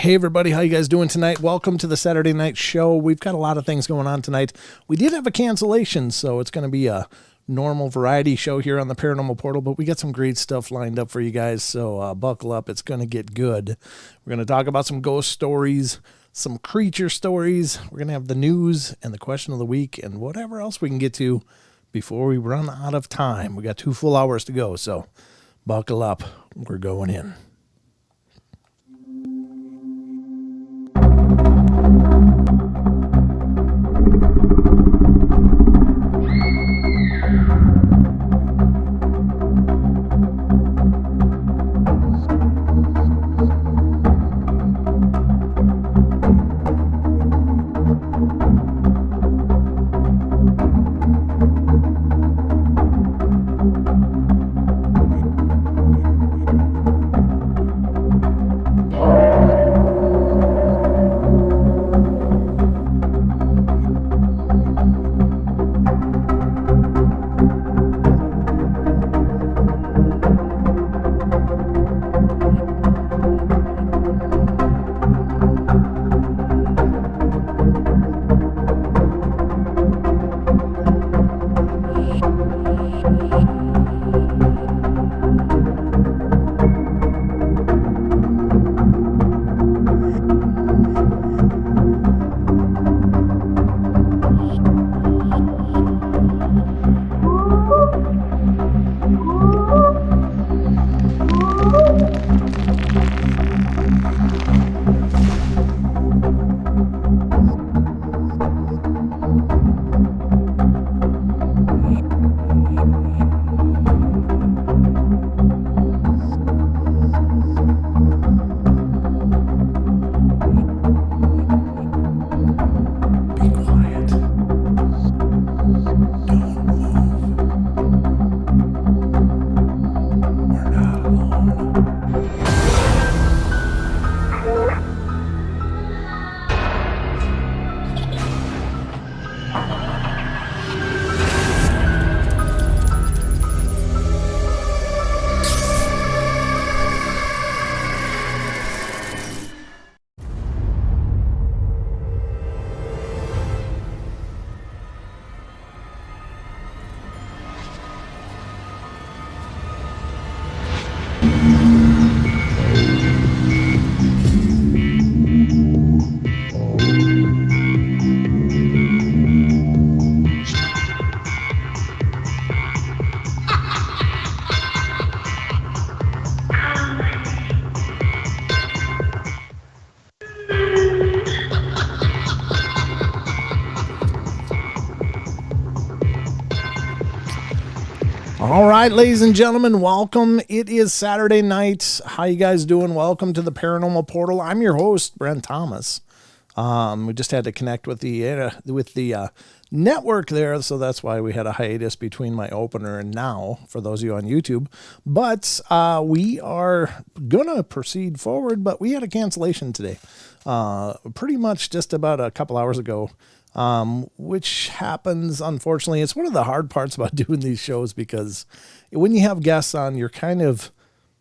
Hey everybody, how you guys doing tonight? Welcome to the Saturday night show. We've got a lot of things going on tonight. We did have a cancellation, so it's going to be a normal variety show here on the Paranormal Portal, but we got some great stuff lined up for you guys, so buckle up. It's going to get good. We're going to talk about some ghost stories, some creature stories. We're going to have the news and the question of the week and whatever else we can get to before we run out of time. We got 2 full hours to go, so buckle up. We're going in. All right, ladies and gentlemen, welcome. It is Saturday night. How you guys doing? Welcome to the Paranormal Portal. I'm your host, Brent Thomas. We just had to connect with the network there, so that's why we had a hiatus between my opener and now, for those of you on YouTube. But we are going to proceed forward, but we had a cancellation today, pretty much just about a couple hours ago. Which happens, unfortunately. It's one of the hard parts about doing these shows, because when you have guests on, you're kind of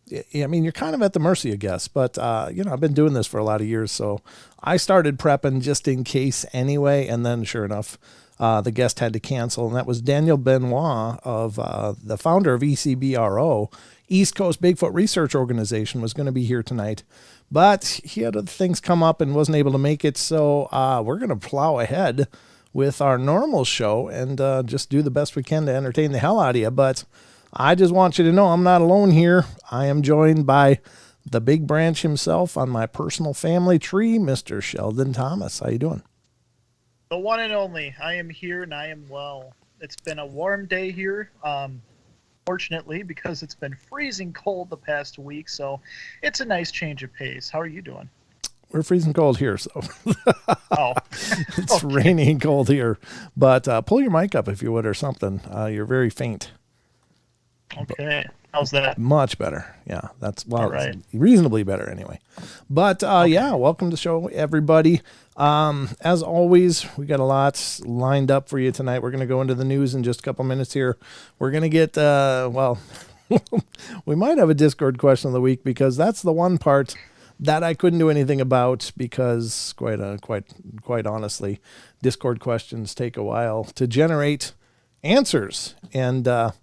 at the mercy of guests. But, I've been doing this for a lot of years, so I started prepping just in case anyway. And then sure enough, the guest had to cancel, and that was Daniel Benoit, of the founder of ECBRO, East Coast Bigfoot Research Organization, was going to be here tonight. But he had other things come up and wasn't able to make it, so we're going to plow ahead with our normal show and just do the best we can to entertain the hell out of you. But I just want you to know I'm not alone here. I am joined by the big branch himself on my personal family tree, Mr. Sheldon Thomas. How you doing? The one and only. I am here and I am well. It's been a warm day here. Fortunately, because it's been freezing cold the past week, so it's a nice change of pace. How are you doing? We're freezing cold here, so oh, it's raining cold here. But pull your mic up if you would, or something. You're very faint. Okay, how's that? Much better. Yeah, that's right. Reasonably better anyway. But yeah, welcome to the show, everybody. As always, we got a lot lined up for you tonight. We're going to go into the news in just a couple minutes here. We're going to get, we might have a Discord question of the week, because that's the one part that I couldn't do anything about because quite honestly, Discord questions take a while to generate answers. And I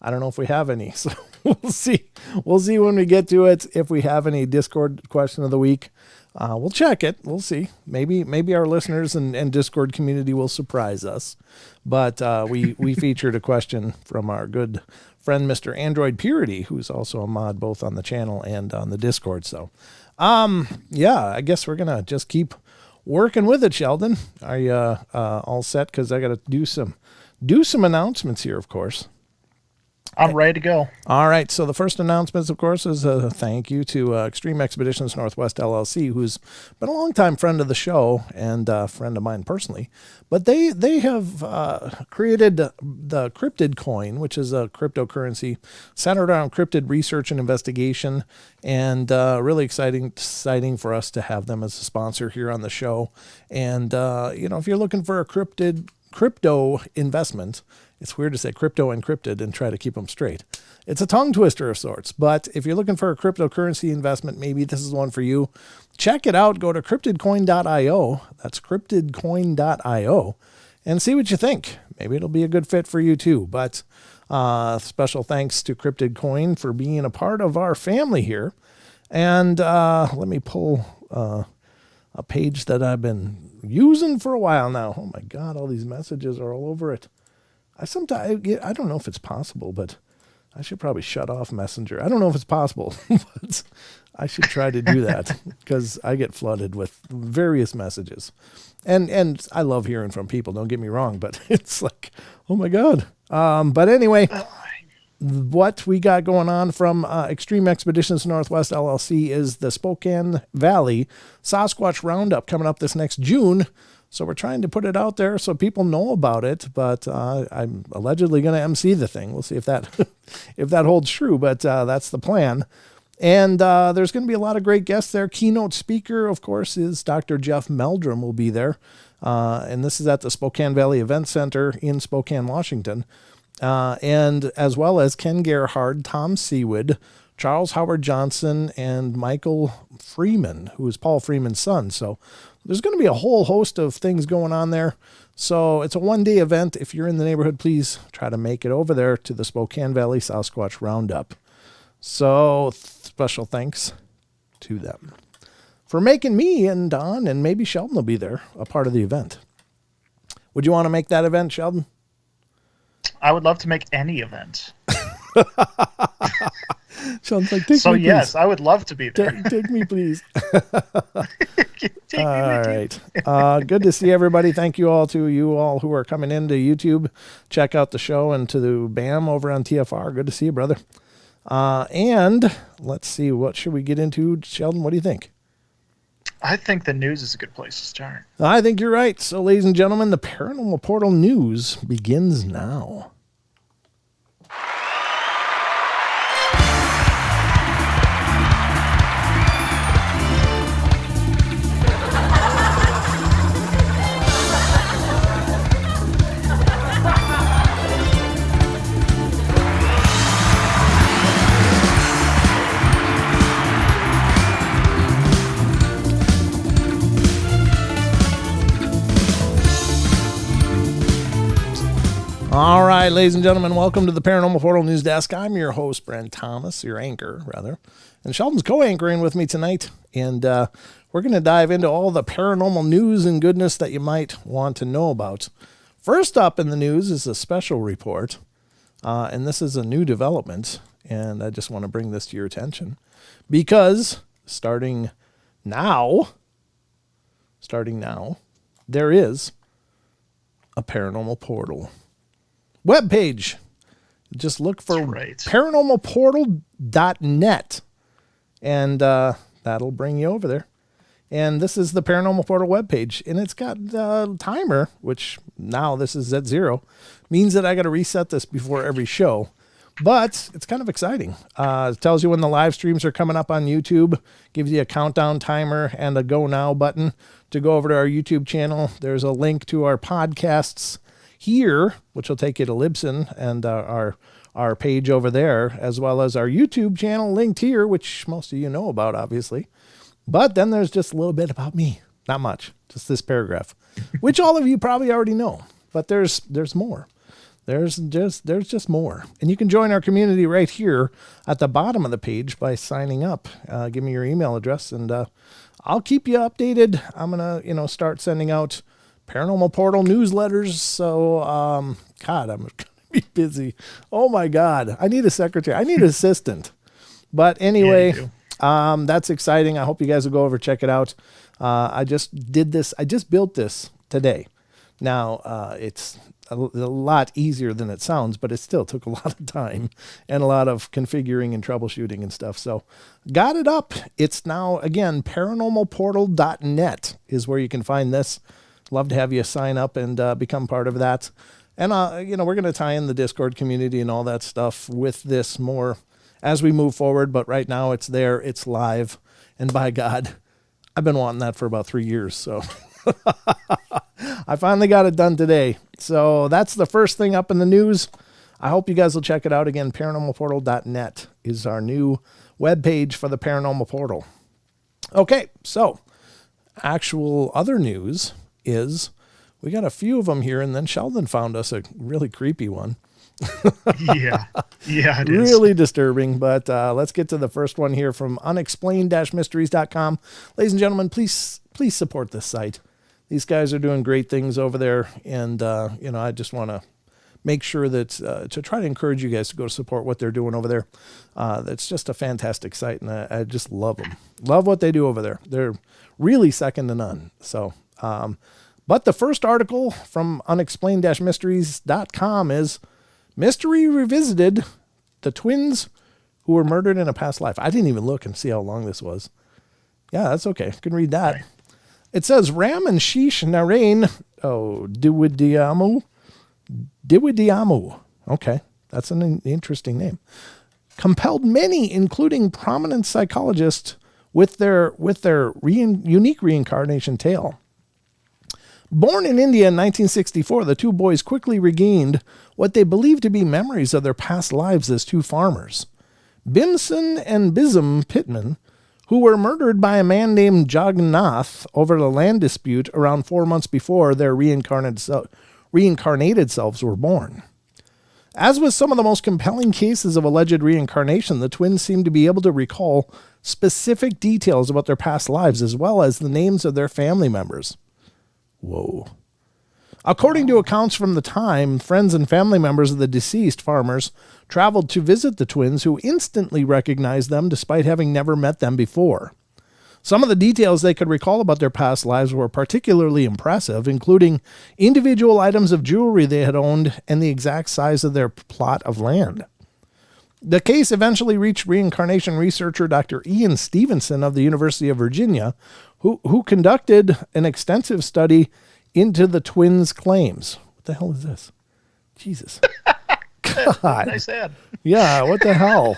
don't know if we have any. So we'll see. We'll see when we get to it if we have any Discord question of the week. We'll check it. We'll see. Maybe our listeners and Discord community will surprise us. But we featured a question from our good friend, Mr. Android Purity, who's also a mod both on the channel and on the Discord. So, yeah, I guess we're going to just keep working with it, Sheldon. Are you all set? Because I got to do some announcements here, of course. I'm ready to go. All right. So the first announcement, of course, is a thank you to Extreme Expeditions Northwest LLC, who's been a longtime friend of the show and a friend of mine personally. But they have created the Cryptid Coin, which is a cryptocurrency centered around cryptid research and investigation, and really exciting for us to have them as a sponsor here on the show. And if you're looking for a crypto investment. It's weird to say crypto encrypted and try to keep them straight. It's a tongue twister of sorts, but if you're looking for a cryptocurrency investment, maybe this is one for you. Check it out. Go to cryptidcoin.io. That's cryptidcoin.io and see what you think. Maybe it'll be a good fit for you too. But special thanks to Cryptid Coin for being a part of our family here. And let me pull a page that I've been using for a while now. Oh my God, all these messages are all over it. I don't know if it's possible, but I should probably shut off Messenger. I don't know if it's possible, but I should try to do that because I get flooded with various messages. And I love hearing from people, don't get me wrong, but it's like, oh my God. But anyway, what we got going on from Extreme Expeditions Northwest LLC is the Spokane Valley Sasquatch Roundup coming up this next June. So we're trying to put it out there so people know about it, but I'm allegedly going to MC the thing. We'll see if that if that holds true, but that's the plan. And there's going to be a lot of great guests there. Keynote speaker, of course, is Dr. Jeff Meldrum will be there. And this is at the Spokane Valley Event Center in Spokane, Washington. And as well as Ken Gerhard, Tom Seawood, Charles Howard Johnson, and Michael Freeman, who is Paul Freeman's son. So there's going to be a whole host of things going on there. So it's a one-day event. If you're in the neighborhood, please try to make it over there to the Spokane Valley Sasquatch Roundup. So special thanks to them for making me and Don and maybe Sheldon will be there, a part of the event. Would you want to make that event, Sheldon? I would love to make any event. Sheldon's like, take so me, yes, please. I would love to be there. Take me, please. Take me All with right. Good to see everybody. Thank you all who are coming into YouTube. Check out the show and to the BAM over on TFR. Good to see you, brother. And let's see, what should we get into? Sheldon, what do you think? I think the news is a good place to start. I think you're right. So, ladies and gentlemen, the Paranormal Portal news begins now. All right, ladies and gentlemen, welcome to the Paranormal Portal News Desk. I'm your host, Brent Thomas, your anchor, rather. And Sheldon's co-anchoring with me tonight. And we're going to dive into all the paranormal news and goodness that you might want to know about. First up in the news is a special report. And this is a new development. And I just want to bring this to your attention. Because starting now, there is a Paranormal Portal webpage. Just look for paranormalportal.net and that'll bring you over there. And this is the Paranormal Portal webpage, and it's got a timer, which now this is at 0, means that I got to reset this before every show. But it's kind of exciting. It tells you when the live streams are coming up on YouTube, gives you a countdown timer and a go now button to go over to our YouTube channel. There's a link to our podcasts here, which will take you to Libsyn and our page over there, as well as our YouTube channel linked here, which most of you know about, obviously. But then there's just a little bit about me. Not much, just this paragraph, which all of you probably already know. But there's more. There's just more. And you can join our community right here at the bottom of the page by signing up. Give me your email address and I'll keep you updated. I'm going to, start sending out Paranormal Portal newsletters. So, God, I'm going to be busy. Oh my God. I need a secretary. I need an assistant. But anyway, that's exciting. I hope you guys will go over, check it out. I just did this. I just built this today. Now, it's a lot easier than it sounds, but it still took a lot of time and a lot of configuring and troubleshooting and stuff. So got it up. It's now, again, paranormalportal.net is where you can find this. Love to have you sign up and become part of that. And, we're going to tie in the Discord community and all that stuff with this more as we move forward. But right now it's there. It's live. And by God, I've been wanting that for about 3 years. So I finally got it done today. So that's the first thing up in the news. I hope you guys will check it out. Again, paranormalportal.net is our new webpage for the Paranormal Portal. Okay, so actual other news is we got a few of them here, and then Sheldon found us a really creepy one. Yeah, it is. Really disturbing, but let's get to the first one here from unexplained-mysteries.com. Ladies and gentlemen, please support this site. These guys are doing great things over there, and I just want to make sure that to try to encourage you guys to go support what they're doing over there. That's just a fantastic site, and I just love them. Love what they do over there. They're really second to none. So, but the first article from unexplained-mysteries.com is Mystery Revisited, the twins who were murdered in a past life. I didn't even look and see how long this was. Yeah, that's okay. I can read that. Right. It says Ram and Sheesh Narain Diwidiamu. Okay, that's an interesting name. Compelled many, including prominent psychologists, with their unique reincarnation tale. Born in India in 1964, the two boys quickly regained what they believed to be memories of their past lives as two farmers. Bimson and Bism Pittman, who were murdered by a man named Jagannath over the land dispute around 4 months before their reincarnated selves were born. As with some of the most compelling cases of alleged reincarnation, the twins seemed to be able to recall specific details about their past lives as well as the names of their family members. Whoa. According to accounts from the time, friends and family members of the deceased farmers traveled to visit the twins, who instantly recognized them despite having never met them before. Some of the details they could recall about their past lives were particularly impressive, including individual items of jewelry they had owned and the exact size of their plot of land. The case eventually reached reincarnation researcher Dr. Ian Stevenson of the University of Virginia, who conducted an extensive study into the twins' claims. What the hell is this? Jesus. God. Nice ad. Yeah, what the hell?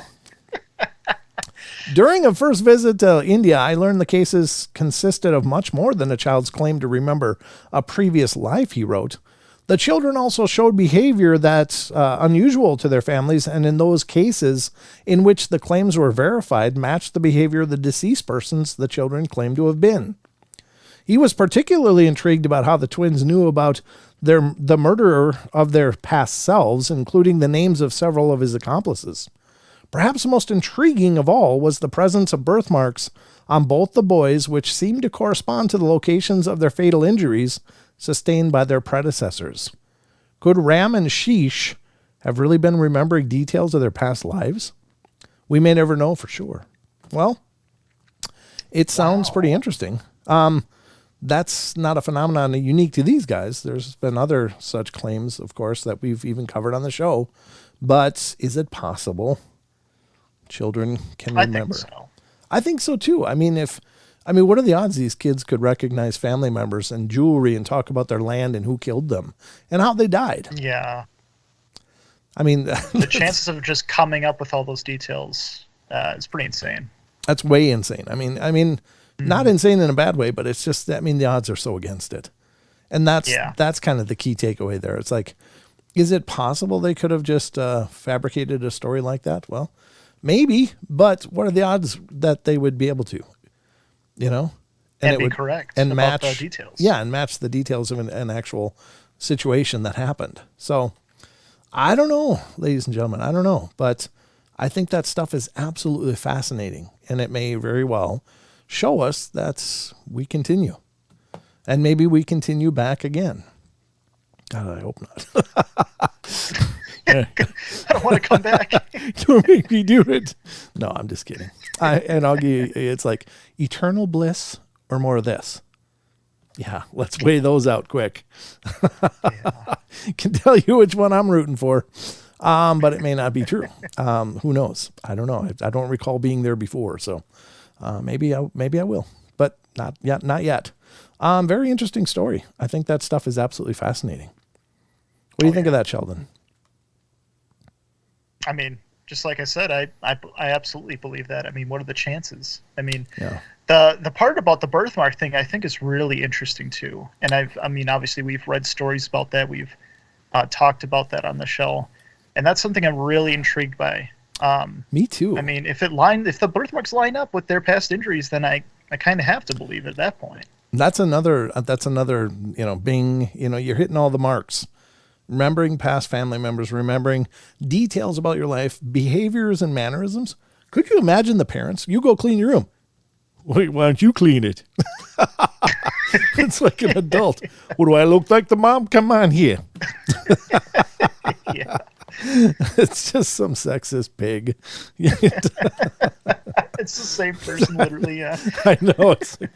During a first visit to India, I learned the cases consisted of much more than a child's claim to remember a previous life, he wrote. The children also showed behavior that's unusual to their families, and in those cases in which the claims were verified, matched the behavior of the deceased persons the children claimed to have been. He was particularly intrigued about how the twins knew about the murderer of their past selves, including the names of several of his accomplices. Perhaps most intriguing of all was the presence of birthmarks on both the boys, which seemed to correspond to the locations of their fatal injuries sustained by their predecessors. Could Ram and Sheesh have really been remembering details of their past lives? We may never know for sure. Well, it sounds pretty interesting. That's not a phenomenon unique to these guys. There's been other such claims, of course, that we've even covered on the show. But is it possible children can remember? I think so too. I mean, what are the odds these kids could recognize family members and jewelry and talk about their land and who killed them and how they died? Yeah. I mean, the chances of just coming up with all those details is pretty insane. That's way insane. I mean, not insane in a bad way, but it's just, the odds are so against it. And that's kind of the key takeaway there. It's like, is it possible they could have just fabricated a story like that? Well, maybe, but what are the odds that they would be able to? you know, And it be would correct and about match the details. Yeah, and match the details of an actual situation that happened. So I don't know, ladies and gentlemen, I don't know, but I think that stuff is absolutely fascinating, and it may very well show us that we continue, and maybe we continue back again. God, I hope not. I don't want to come back. Don't make me do it. No, I'm just kidding. I'll give you, it's like eternal bliss or more of this. Yeah, let's weigh those out quick. Yeah. Can tell you which one I'm rooting for, but it may not be true. Who knows? I don't know. I don't recall being there before, so maybe I will, but not yet. Not yet. Very interesting story. I think that stuff is absolutely fascinating. What do you think of that, Sheldon? I mean, just like I said, I absolutely believe that. I mean, what are the chances? I mean, Yeah. the part about the birthmark thing I think is really interesting too. And I mean, obviously we've read stories about that. We've talked about that on the show, and that's something I'm really intrigued by. Me too. I mean, if the birthmarks line up with their past injuries, then I kind of have to believe at that point. That's another, bing, you're hitting all the marks. Remembering past family members, remembering details about your life, behaviors and mannerisms. Could you imagine the parents? You go clean your room. Wait, why don't you clean it? It's like an adult. What do I look like, the mom? Come on here. Yeah. It's just some sexist pig. It's the same person, literally. Yeah. I know. It's like,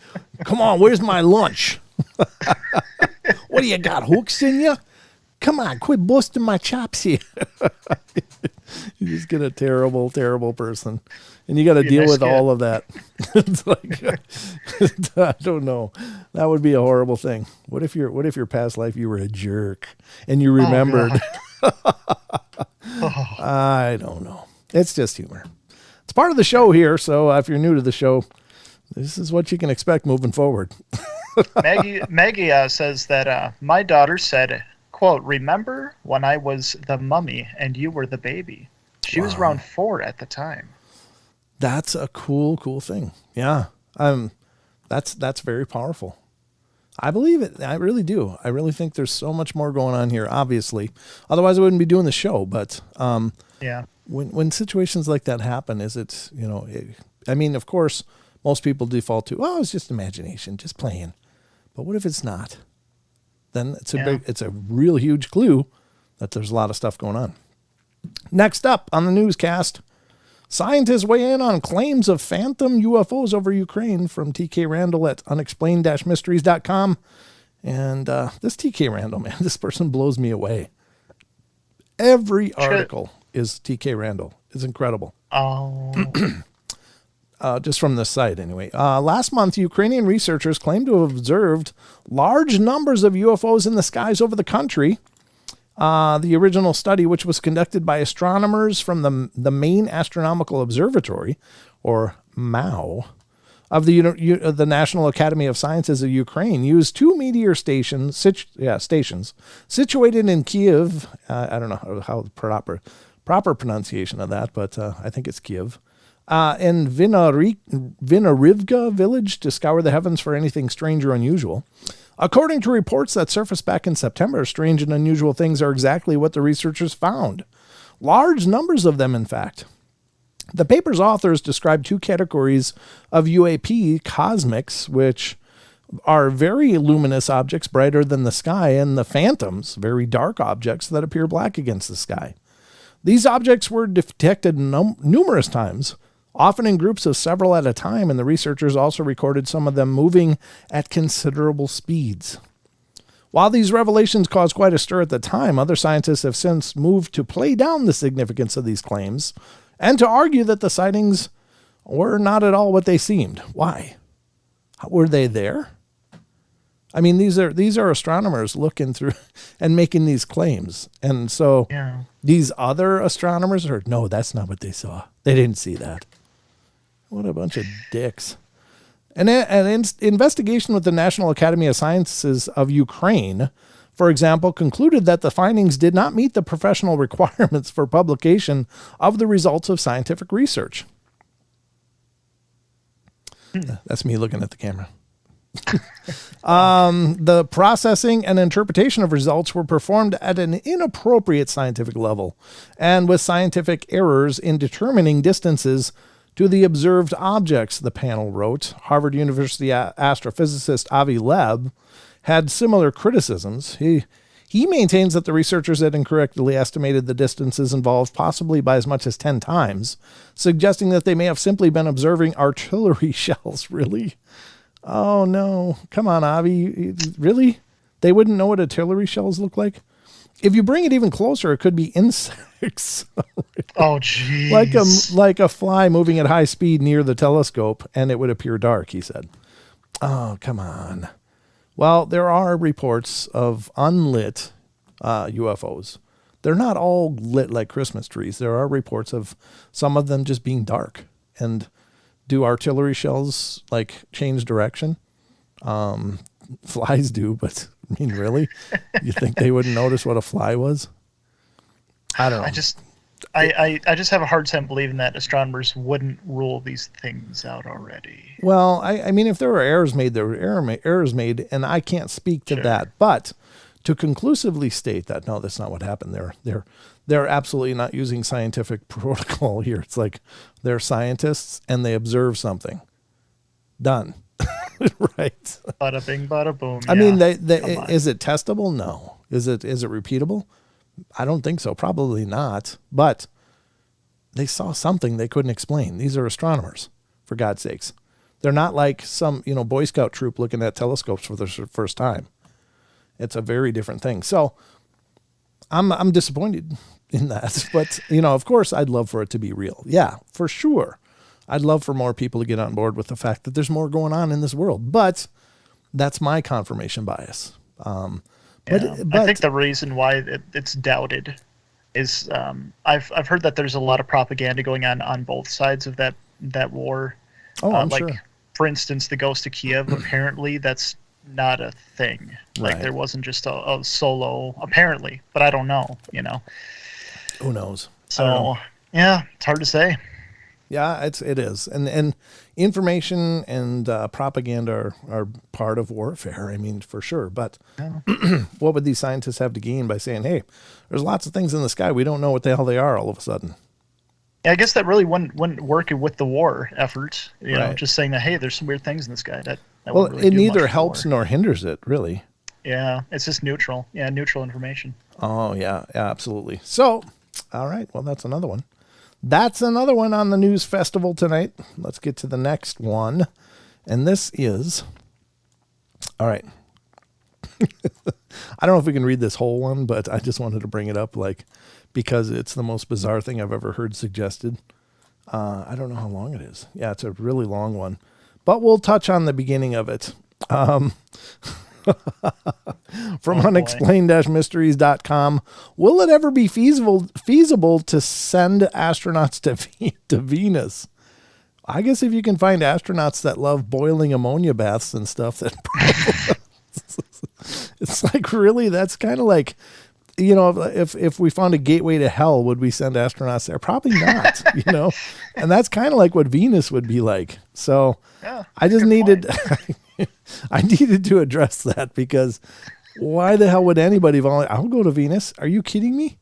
come on, where's my lunch? What do you got, hooks in you? Come on, quit busting my chops here. You just get a terrible, terrible person. And you got to deal with all of that. It's like, I don't know. That would be a horrible thing. What if your past life you were a jerk and you remembered? Oh, I don't know. It's just humor. It's part of the show here. So if you're new to the show, this is what you can expect moving forward. Maggie says that my daughter said, quote, "Remember when I was the mummy and you were the baby?" She was around 4 at the time. That's a cool thing. Yeah. That's very powerful. I believe it. I really do. I really think there's so much more going on here, obviously. Otherwise I wouldn't be doing the show. But Yeah. when situations like that happen, I mean, of course, most people default to, oh, it's just imagination, just playing. But what if it's not? Then it's a real huge clue that there's a lot of stuff going on. Next up on the newscast, scientists weigh in on claims of phantom UFOs over Ukraine, from TK Randall at unexplained-mysteries.com. And this TK Randall, man, this person blows me away. Every article is TK Randall. It's incredible. Oh. Just from this site anyway. Last month, Ukrainian researchers claimed to have observed large numbers of UFOs in the skies over the country. The original study, which was conducted by astronomers from the Main Astronomical Observatory, or MAO, of the National Academy of Sciences of Ukraine, used 2 meteor stations situated in Kiev. I don't know how the proper pronunciation of that, but I think it's Kiev. In Vinarivka village, to scour the heavens for anything strange or unusual. According to reports that surfaced back in September, strange and unusual things are exactly what the researchers found. Large numbers of them, in fact. The paper's authors described 2 categories of UAP cosmics, which are very luminous objects brighter than the sky, and the phantoms, very dark objects that appear black against the sky. These objects were detected numerous times, often in groups of several at a time, and the researchers also recorded some of them moving at considerable speeds. While these revelations caused quite a stir at the time, other scientists have since moved to play down the significance of these claims and to argue that the sightings were not at all what they seemed. Why? Were they there? I mean, these are astronomers looking through and making these claims. And so these other astronomers are, no, that's not what they saw. They didn't see that. What a bunch of dicks. An investigation with the National Academy of Sciences of Ukraine, for example, concluded that the findings did not meet the professional requirements for publication of the results of scientific research. That's me looking at the camera. The processing and interpretation of results were performed at an inappropriate scientific level and with scientific errors in determining distances to the observed objects, the panel wrote. Harvard University astrophysicist Avi Loeb had similar criticisms. He maintains that the researchers had incorrectly estimated the distances involved, possibly by as much as 10 times, suggesting that they may have simply been observing artillery shells. Really? Oh, no. Come on, Avi. Really? They wouldn't know what artillery shells look like? If you bring it even closer, it could be insects. Oh, jeez. Like a fly moving at high speed near the telescope, and it would appear dark, he said. Oh, come on. Well, there are reports of unlit UFOs. They're not all lit like Christmas trees. There are reports of some of them just being dark. And do artillery shells like change direction? Flies do, but I mean, really? You think they wouldn't notice what a fly was? I don't know. I just have a hard time believing that astronomers wouldn't rule these things out already. Well, I mean, if there were errors made, there were errors made, and I can't speak to that. But to conclusively state that, no, that's not what happened. They're absolutely not using scientific protocol here. It's like they're scientists and they observe something. Done. Right. Bada bing, bada boom. I mean, is it testable? No. Is it repeatable? I don't think so. Probably not. But they saw something they couldn't explain. These are astronomers, for God's sakes. They're not like some, Boy Scout troop looking at telescopes for the first time. It's a very different thing. So I'm disappointed in that. But, of course, I'd love for it to be real. Yeah, for sure. I'd love for more people to get on board with the fact that there's more going on in this world. But that's my confirmation bias. I think the reason why it's doubted is I've heard that there's a lot of propaganda going on both sides of that war. Oh, I'm sure. For instance, the Ghost of Kiev, apparently that's not a thing. Like there wasn't just a solo, apparently, but I don't know, Who knows? So, yeah, it's hard to say. Yeah, it is. And information and propaganda are part of warfare. I mean, for sure. But what would these scientists have to gain by saying, hey, there's lots of things in the sky. We don't know what the hell they are all of a sudden. Yeah, I guess that really wouldn't work with the war effort. Just saying that, hey, there's some weird things in the sky. That well, really it neither helps nor hinders it, really. Yeah, it's just neutral. Yeah, neutral information. Oh, yeah, absolutely. So, all right, well, that's another one. That's another one on the news festival tonight. Let's get to the next one. And this is, all right. I don't know if we can read this whole one, but I just wanted to bring it up because it's the most bizarre thing I've ever heard suggested. I don't know how long it is. Yeah, it's a really long one. But we'll touch on the beginning of it. From unexplained-mysteries.com. Will it ever be feasible to send astronauts to Venus? I guess if you can find astronauts that love boiling ammonia baths and stuff, that it's like, really, that's kind of like, if we found a gateway to hell, would we send astronauts there? Probably not, and that's kind of like what Venus would be like. So I just needed to address that, because why the hell would anybody volunteer? I'll go to Venus. Are you kidding me?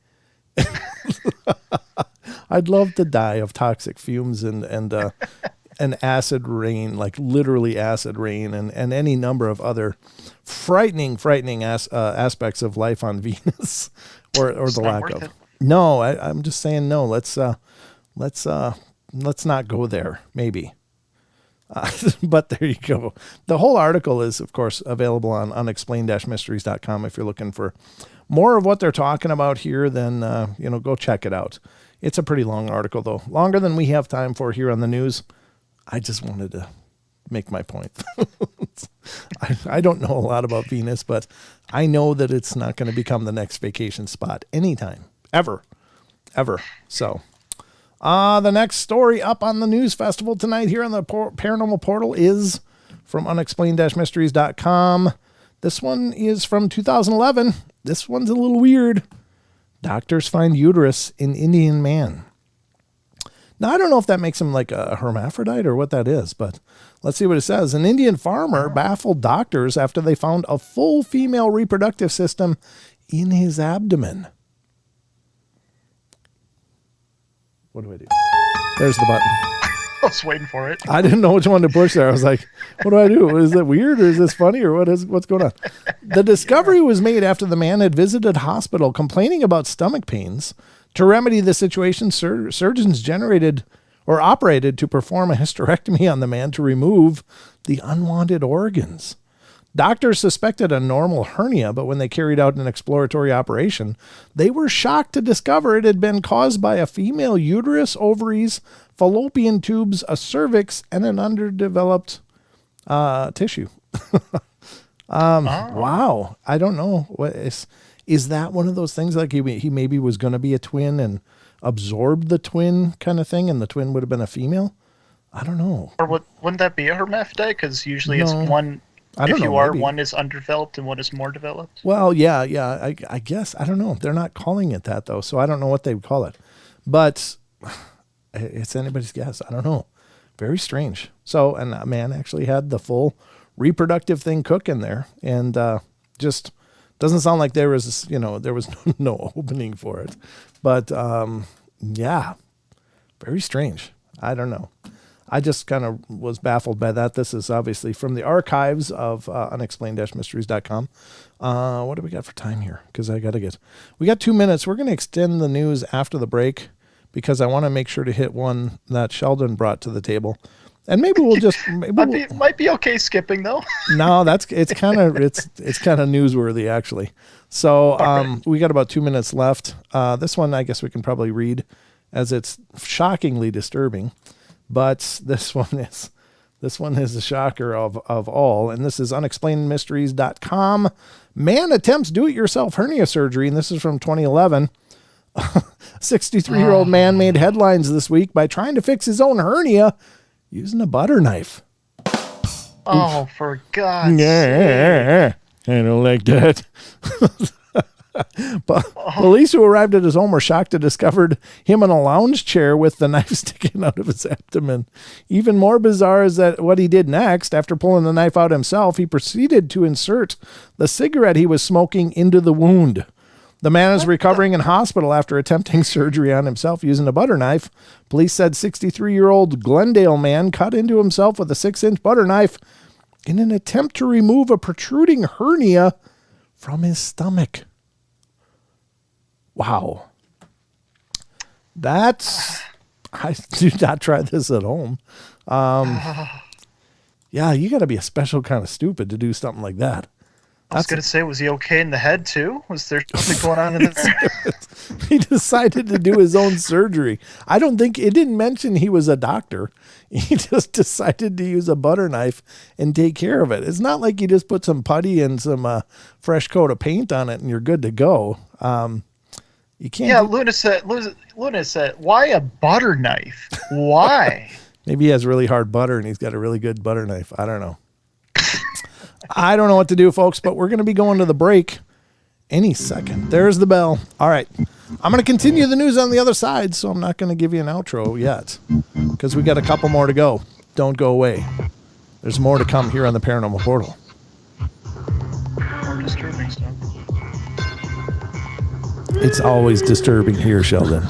I'd love to die of toxic fumes and acid rain, like literally acid rain, and any number of other frightening aspects of life on Venus, or the lack of. No, I'm just saying no. Let's not go there. Maybe. But there you go. The whole article is, of course, available on unexplained-mysteries.com. If you're looking for more of what they're talking about here, then, go check it out. It's a pretty long article, though. Longer than we have time for here on the news. I just wanted to make my point. I don't know a lot about Venus, but I know that it's not going to become the next vacation spot anytime, ever. So... the next story up on the news festival tonight here on the Paranormal Portal is from unexplained-mysteries.com. This one is from 2011. This one's a little weird. Doctors find uterus in Indian man. Now, I don't know if that makes him like a hermaphrodite or what that is, but let's see what it says. An Indian farmer baffled doctors after they found a full female reproductive system in his abdomen. What do I do? There's the button. I was waiting for it. I didn't know which one to push there. I was like, what do I do? Is that weird or is this funny or what's going on? The discovery was made after the man had visited hospital complaining about stomach pains. To remedy the situation, surgeons operated to perform a hysterectomy on the man to remove the unwanted organs. Doctors suspected a normal hernia, but when they carried out an exploratory operation, they were shocked to discover it had been caused by a female uterus, ovaries, fallopian tubes, a cervix, and an underdeveloped tissue. Wow. I don't know. What is that one of those things like he maybe was going to be a twin and absorbed the twin kind of thing, and the twin would have been a female? I don't know. Or wouldn't that be a hermaphrodite? Because usually it's one. One is underdeveloped and one is more developed. Well, yeah. I guess. I don't know. They're not calling it that, though, so I don't know what they would call it. But it's anybody's guess. I don't know. Very strange. So, and a man actually had the full reproductive thing cooking there, and just doesn't sound like there was, no opening for it. But, yeah, very strange. I don't know. I just kind of was baffled by that. This is obviously from the archives of unexplained-mysteries.com. What do we got for time here? Because we got 2 minutes. We're going to extend the news after the break because I want to make sure to hit one that Sheldon brought to the table. And maybe we'll just might be okay skipping though. No, it's kind of newsworthy actually. So we got about 2 minutes left. This one I guess we can probably read as it's shockingly disturbing. But this one is a shocker of all. And this is unexplainedmysteries.com. Man attempts do-it-yourself hernia surgery. And this is from 2011. 63-year-old man made headlines this week by trying to fix his own hernia using a butter knife. Oh, for God's sake. I don't like that. Police who arrived at his home were shocked to discover him in a lounge chair with the knife sticking out of his abdomen. Even more bizarre is that what he did next, after pulling the knife out himself, he proceeded to insert the cigarette he was smoking into the wound. The man is recovering in hospital after attempting surgery on himself using a butter knife. Police said 63-year-old Glendale man cut into himself with a 6-inch butter knife in an attempt to remove a protruding hernia from his stomach. Wow. I do not try this at home. Yeah, you got to be a special kind of stupid to do something like that. I was going to say, was he okay in the head too? Was there something going on in the He decided to do his own surgery. I don't think it didn't mention he was a doctor. He just decided to use a butter knife and take care of it. It's not like you just put some putty and some fresh coat of paint on it and you're good to go. You can't. Yeah, Luna said, why a butter knife? Why? Maybe he has really hard butter and he's got a really good butter knife. I don't know. I don't know what to do, folks, but we're going to be going to the break any second. There's the bell. All right. I'm going to continue the news on the other side, so I'm not going to give you an outro yet because we got a couple more to go. Don't go away. There's more to come here on the Paranormal Portal. More disturbing stuff. It's always disturbing here, Sheldon.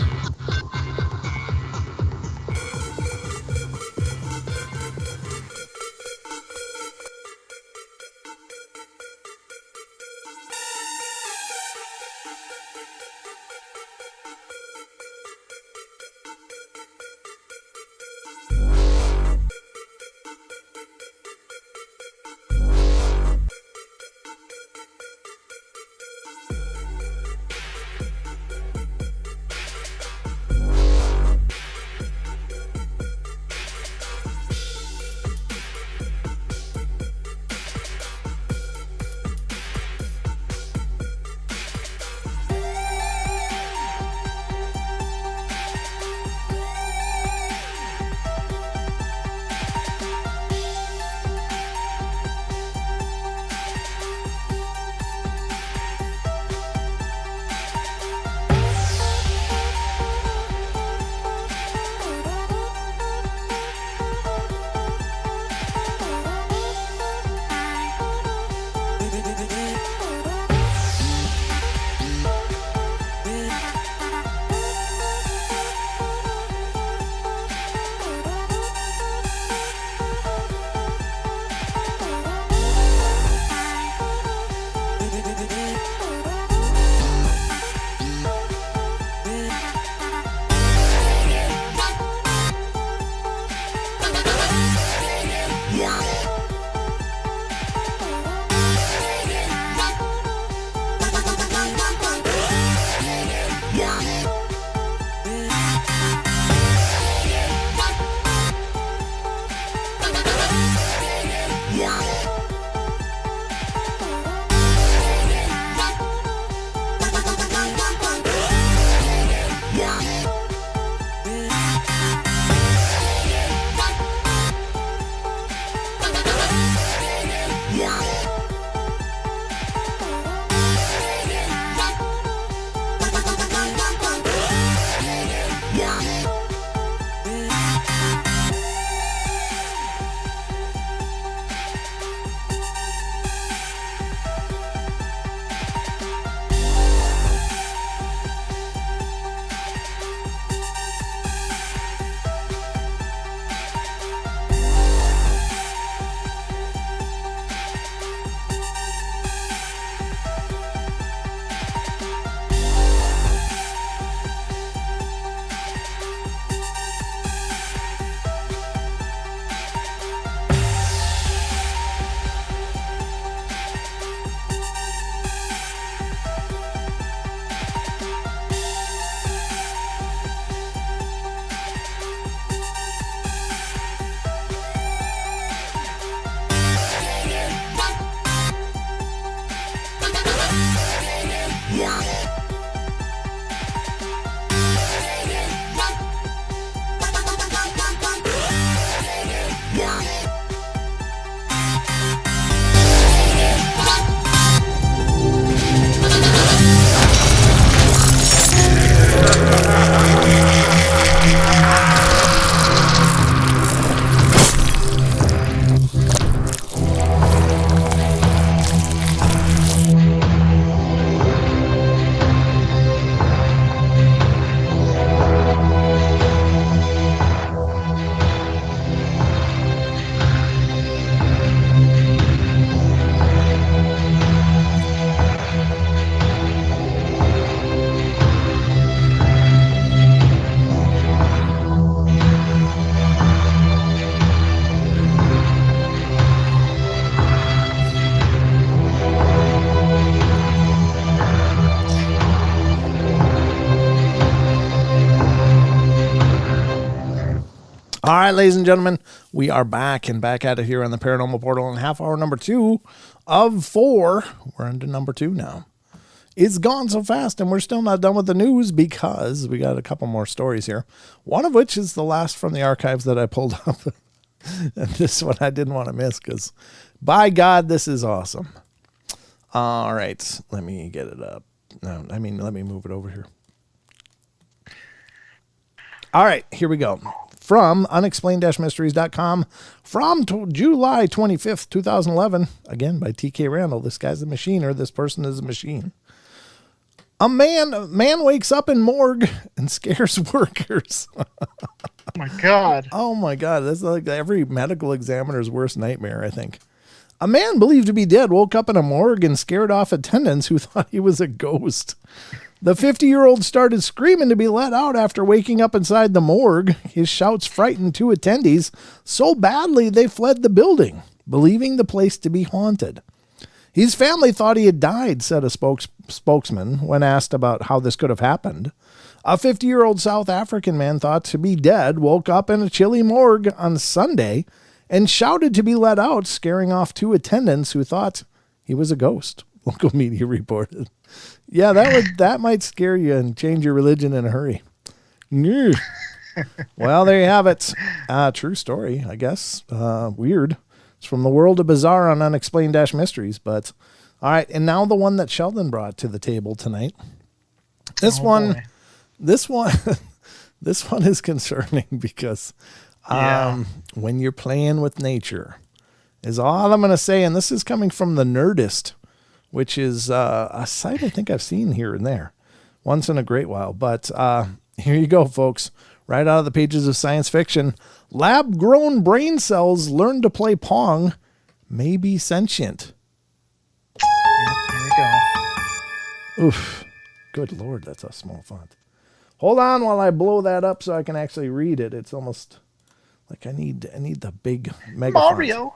All right, ladies and gentlemen, we are back at it here on the Paranormal Portal in half hour number 2 of 4. We're into number 2 now. It's gone so fast, and we're still not done with the news because we got a couple more stories here. One of which is the last from the archives that I pulled up. And this one I didn't want to miss because, by God, this is awesome. All right, let me get it up. No, let me move it over here. All right, here we go. From unexplained-mysteries.com from July 25th, 2011. Again, by T.K. Randall. This guy's a machine, or this person is a machine. A man wakes up in morgue and scares workers. Oh my God. Oh my God. That's like every medical examiner's worst nightmare, I think. A man believed to be dead woke up in a morgue and scared off attendants who thought he was a ghost. The 50-year-old started screaming to be let out after waking up inside the morgue. His shouts frightened 2 attendees so badly they fled the building, believing the place to be haunted. His family thought he had died, said a spokesman when asked about how this could have happened. A 50-year-old South African man thought to be dead woke up in a chilly morgue on Sunday and shouted to be let out, scaring off 2 attendants who thought he was a ghost, local media reported. Yeah, that might scare you and change your religion in a hurry. Well, there you have it. True story, I guess. Weird. It's from the world of bizarre on Unexplained-Mysteries. But all right, and now the one that Sheldon brought to the table tonight. This one is concerning because when you're playing with nature is all I'm going to say. And this is coming from the Nerdist, which is a site I think I've seen here and there once in a great while. But here you go, folks. Right out of the pages of science fiction. Lab-grown brain cells learn to play Pong, may be sentient. Yep, here we go. Oof. Good Lord, that's a small font. Hold on while I blow that up so I can actually read it. It's almost like I need the big mega Mario.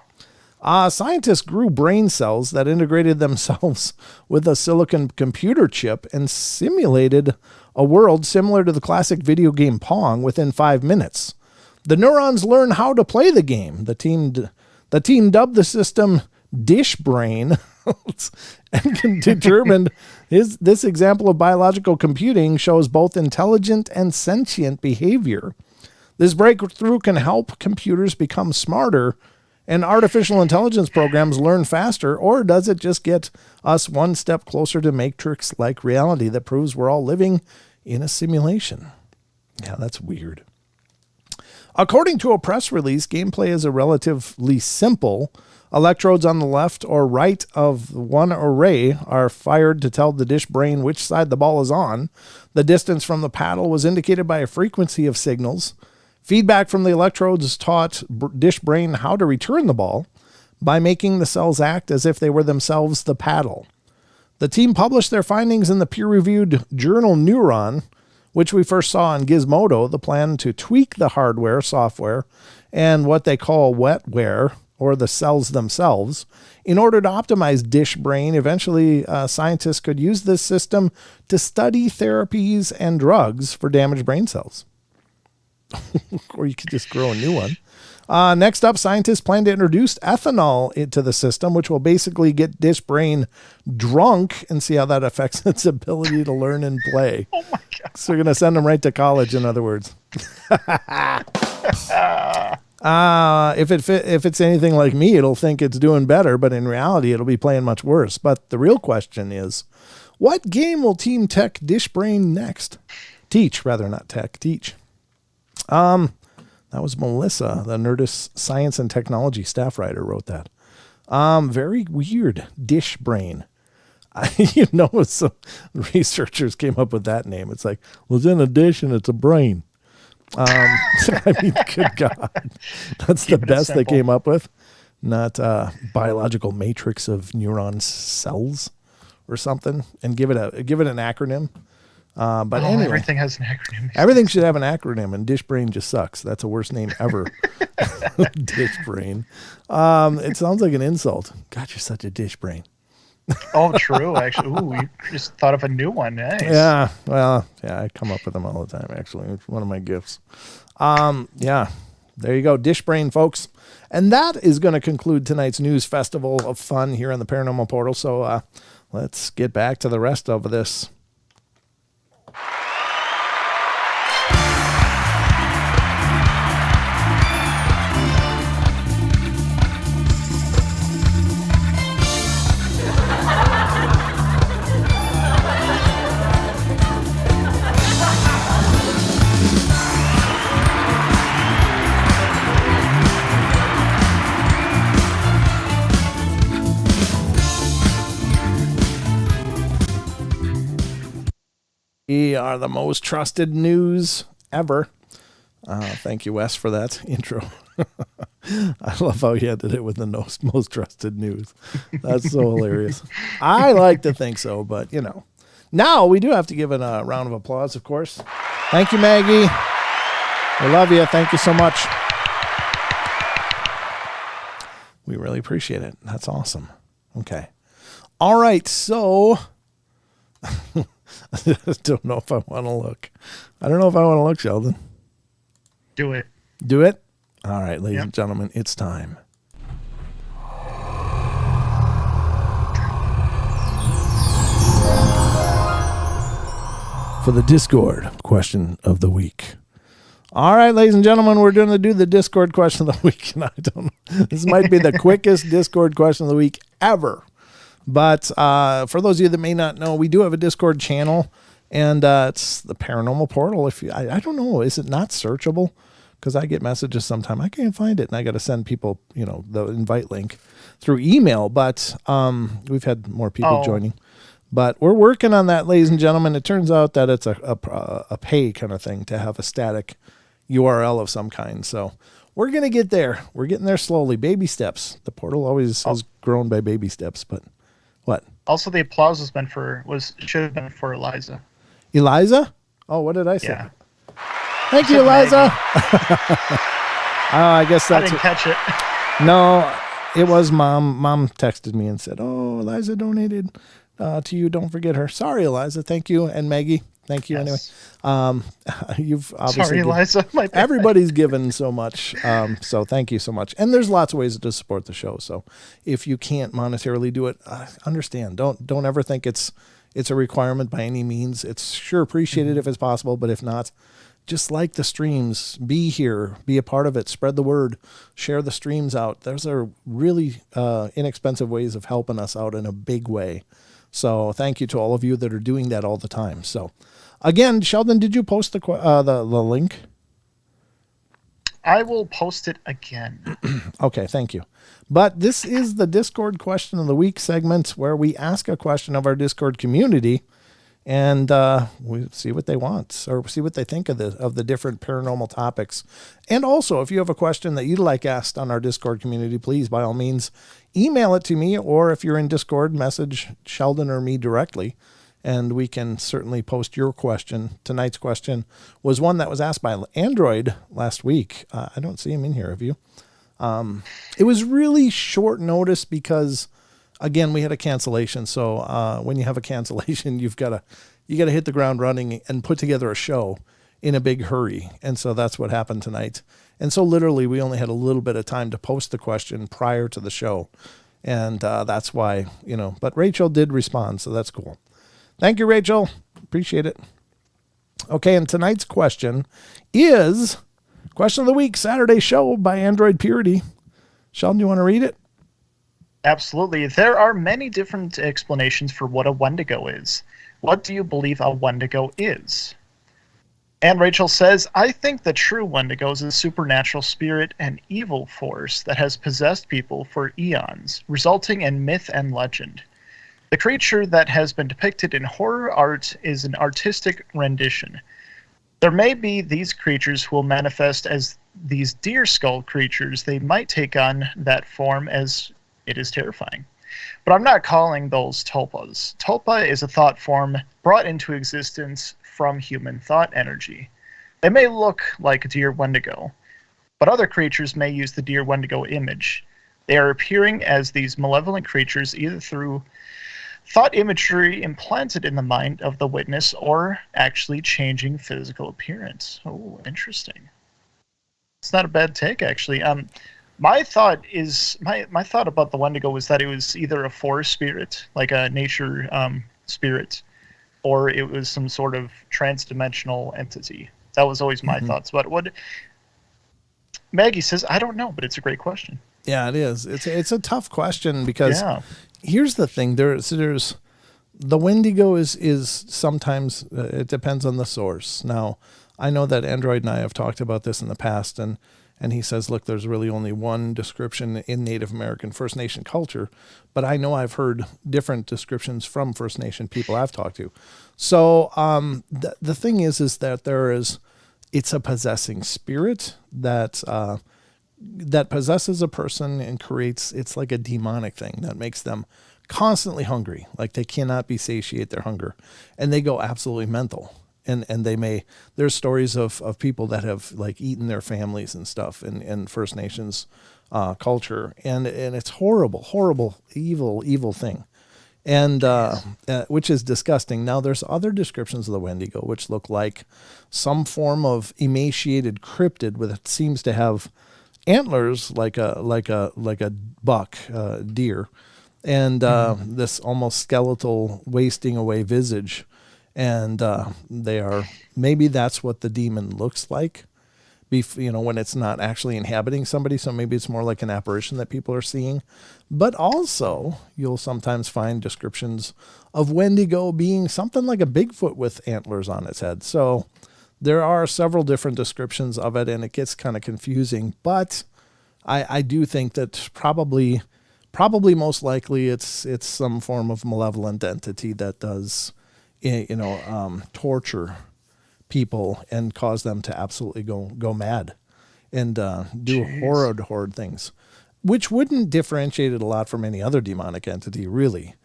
Scientists grew brain cells that integrated themselves with a silicon computer chip and simulated a world similar to the classic video game Pong within 5 minutes. The neurons learn how to play the game. The team dubbed the system Dish Brain and determined this example of biological computing shows both intelligent and sentient behavior. This breakthrough can help computers become smarter and artificial intelligence programs learn faster, or does it just get us one step closer to Matrix-like reality that proves we're all living in a simulation? Yeah, that's weird. According to a press release, gameplay is relatively simple. Electrodes on the left or right of one array are fired to tell the dish brain which side the ball is on. The distance from the paddle was indicated by a frequency of signals. Feedback from the electrodes taught dish brain how to return the ball by making the cells act as if they were themselves the paddle. The team published their findings in the peer-reviewed journal Neuron, which we first saw in Gizmodo. The plan to tweak the hardware, software, and what they call wetware, or the cells themselves, in order to optimize dish brain. Eventually, scientists could use this system to study therapies and drugs for damaged brain cells. Or you could just grow a new one. Next up, scientists plan to introduce ethanol into the system, which will basically get dish brain drunk and see how that affects its ability to learn and play. Oh my God. So we're going to send them right to college, in other words. If it's anything like me, it'll think it's doing better, but in reality, it'll be playing much worse. But the real question is, what game will Team Tech dish brain next? Teach. That was Melissa, the Nerdist Science and Technology staff writer, wrote that. Very weird. Dish brain. Some researchers came up with that name. It's like, well, it's in a dish and it's a brain. I mean, good God. That's the best they came up with. Not biological matrix of neuron cells or something. And give it an acronym. But anyway, everything has an acronym. Everything should have an acronym, and Dish Brain just sucks. That's the worst name ever. Dish Brain. It sounds like an insult. God, you're such a dish brain. Oh, true. Actually, we just thought of a new one. Nice. Yeah. Well, yeah, I come up with them all the time. Actually, it's one of my gifts. Yeah, There you go. Dish brain, folks. And that is going to conclude tonight's news festival of fun here on the Paranormal Portal. So let's get back to the rest of this. We are the most trusted news ever. Thank you, Wes, for that intro. I love how you ended it with the most trusted news. That's so hilarious. I like to think so, but, Now, we do have to give it a round of applause, of course. Thank you, Maggie. We love you. Thank you so much. We really appreciate it. That's awesome. Okay. All right, so... I just don't know if I want to look. I don't know if I want to look, Sheldon. Do it. Do it? All right, ladies and gentlemen, it's time. For the Discord question of the week. All right, ladies and gentlemen, we're going to do the Discord question of the week. And I don't know. This might be the quickest Discord question of the week ever. But for those of you that may not know, we do have a Discord channel, and it's the Paranormal Portal. I don't know, is it not searchable? Because I get messages sometime, I can't find it, and I got to send people, the invite link through email. But we've had more people joining. But we're working on that, ladies and gentlemen. It turns out that it's a pay kind of thing to have a static URL of some kind. So we're going to get there. We're getting there slowly, baby steps. The portal always has grown by baby steps, but... What? Also, the applause should have been for Eliza. Eliza? Oh, what did I say? Yeah. Thank you, Eliza. I guess that's. I didn't catch it. No, it was Mom. Mom texted me and said, "Oh, Eliza donated to you. Don't forget her." Sorry, Eliza. Thank you, and Maggie. Thank you anyway. You've obviously sorry, Eliza. Everybody's given so much, so thank you so much. And there's lots of ways to support the show. So if you can't monetarily do it, understand. Don't ever think it's a requirement by any means. It's sure appreciated if it's possible, but if not, just like the streams, be here, be a part of it, spread the word, share the streams out. Those are really inexpensive ways of helping us out in a big way. So thank you to all of you that are doing that all the time. So again, Sheldon, did you post the link? I will post it again. Okay, thank you. But this is the Discord question of the week segment where we ask a question of our Discord community and we see what they want or see what they think of the different paranormal topics. And also, if you have a question that you'd like asked on our Discord community, please, by all means, email it to me, or if you're in Discord, message Sheldon or me directly, and we can certainly post your question. Tonight's question was one that was asked by Android last week. I don't see him in here. Have you? It was really short notice because, again, we had a cancellation. So when you have a cancellation, you got to hit the ground running and put together a show in a big hurry. And so that's what happened tonight. And so literally we only had a little bit of time to post the question prior to the show. And that's why, but Rachel did respond. So that's cool. Thank you, Rachel. Appreciate it. Okay. And tonight's question is question of the week, Saturday show by Android Purity. Sheldon, you want to read it? Absolutely. There are many different explanations for what a Wendigo is. What do you believe a Wendigo is? And Rachel says, I think the true Wendigo is a supernatural spirit and evil force that has possessed people for eons, resulting in myth and legend. The creature that has been depicted in horror art is an artistic rendition. There may be these creatures who will manifest as these deer skull creatures. They might take on that form as it is terrifying. But I'm not calling those tulpas. Tulpa is a thought form brought into existence from human thought energy. They may look like a deer Wendigo, but other creatures may use the deer Wendigo image. They are appearing as these malevolent creatures either through thought imagery implanted in the mind of the witness or actually changing physical appearance. Oh, interesting. That's not a bad take, actually. My thought is my thought about the Wendigo was that it was either a forest spirit, like a nature spirit, or it was some sort of trans-dimensional entity. That was always my thoughts. But what Maggie says, I don't know, but it's a great question. Yeah, it is. It's a tough question because Yeah. here's the thing. There's the Wendigo is sometimes it depends on the source. Now, I know that Android and I have talked about this in the past, and he says, look, there's really only one description in Native American First Nation culture, but I know I've heard different descriptions from First Nation people I've talked to. So the thing is that it's a possessing spirit that possesses a person and creates, it's like a demonic thing that makes them constantly hungry. Like they cannot be satiate their hunger, and they go absolutely mental. And there's stories of people that have like eaten their families and stuff in First Nations culture. And it's horrible, evil thing. And which is disgusting. Now there's other descriptions of the Wendigo, which look like some form of emaciated cryptid with it seems to have antlers like a buck, deer, and this almost skeletal wasting away visage. And maybe that's what the demon looks like, when it's not actually inhabiting somebody. So maybe it's more like an apparition that people are seeing. But also, you'll sometimes find descriptions of Wendigo being something like a Bigfoot with antlers on its head. So there are several different descriptions of it, and it gets kind of confusing. But I do think that probably most likely it's some form of malevolent entity that does torture people and cause them to absolutely go mad and do horrid things, which wouldn't differentiate it a lot from any other demonic entity, really.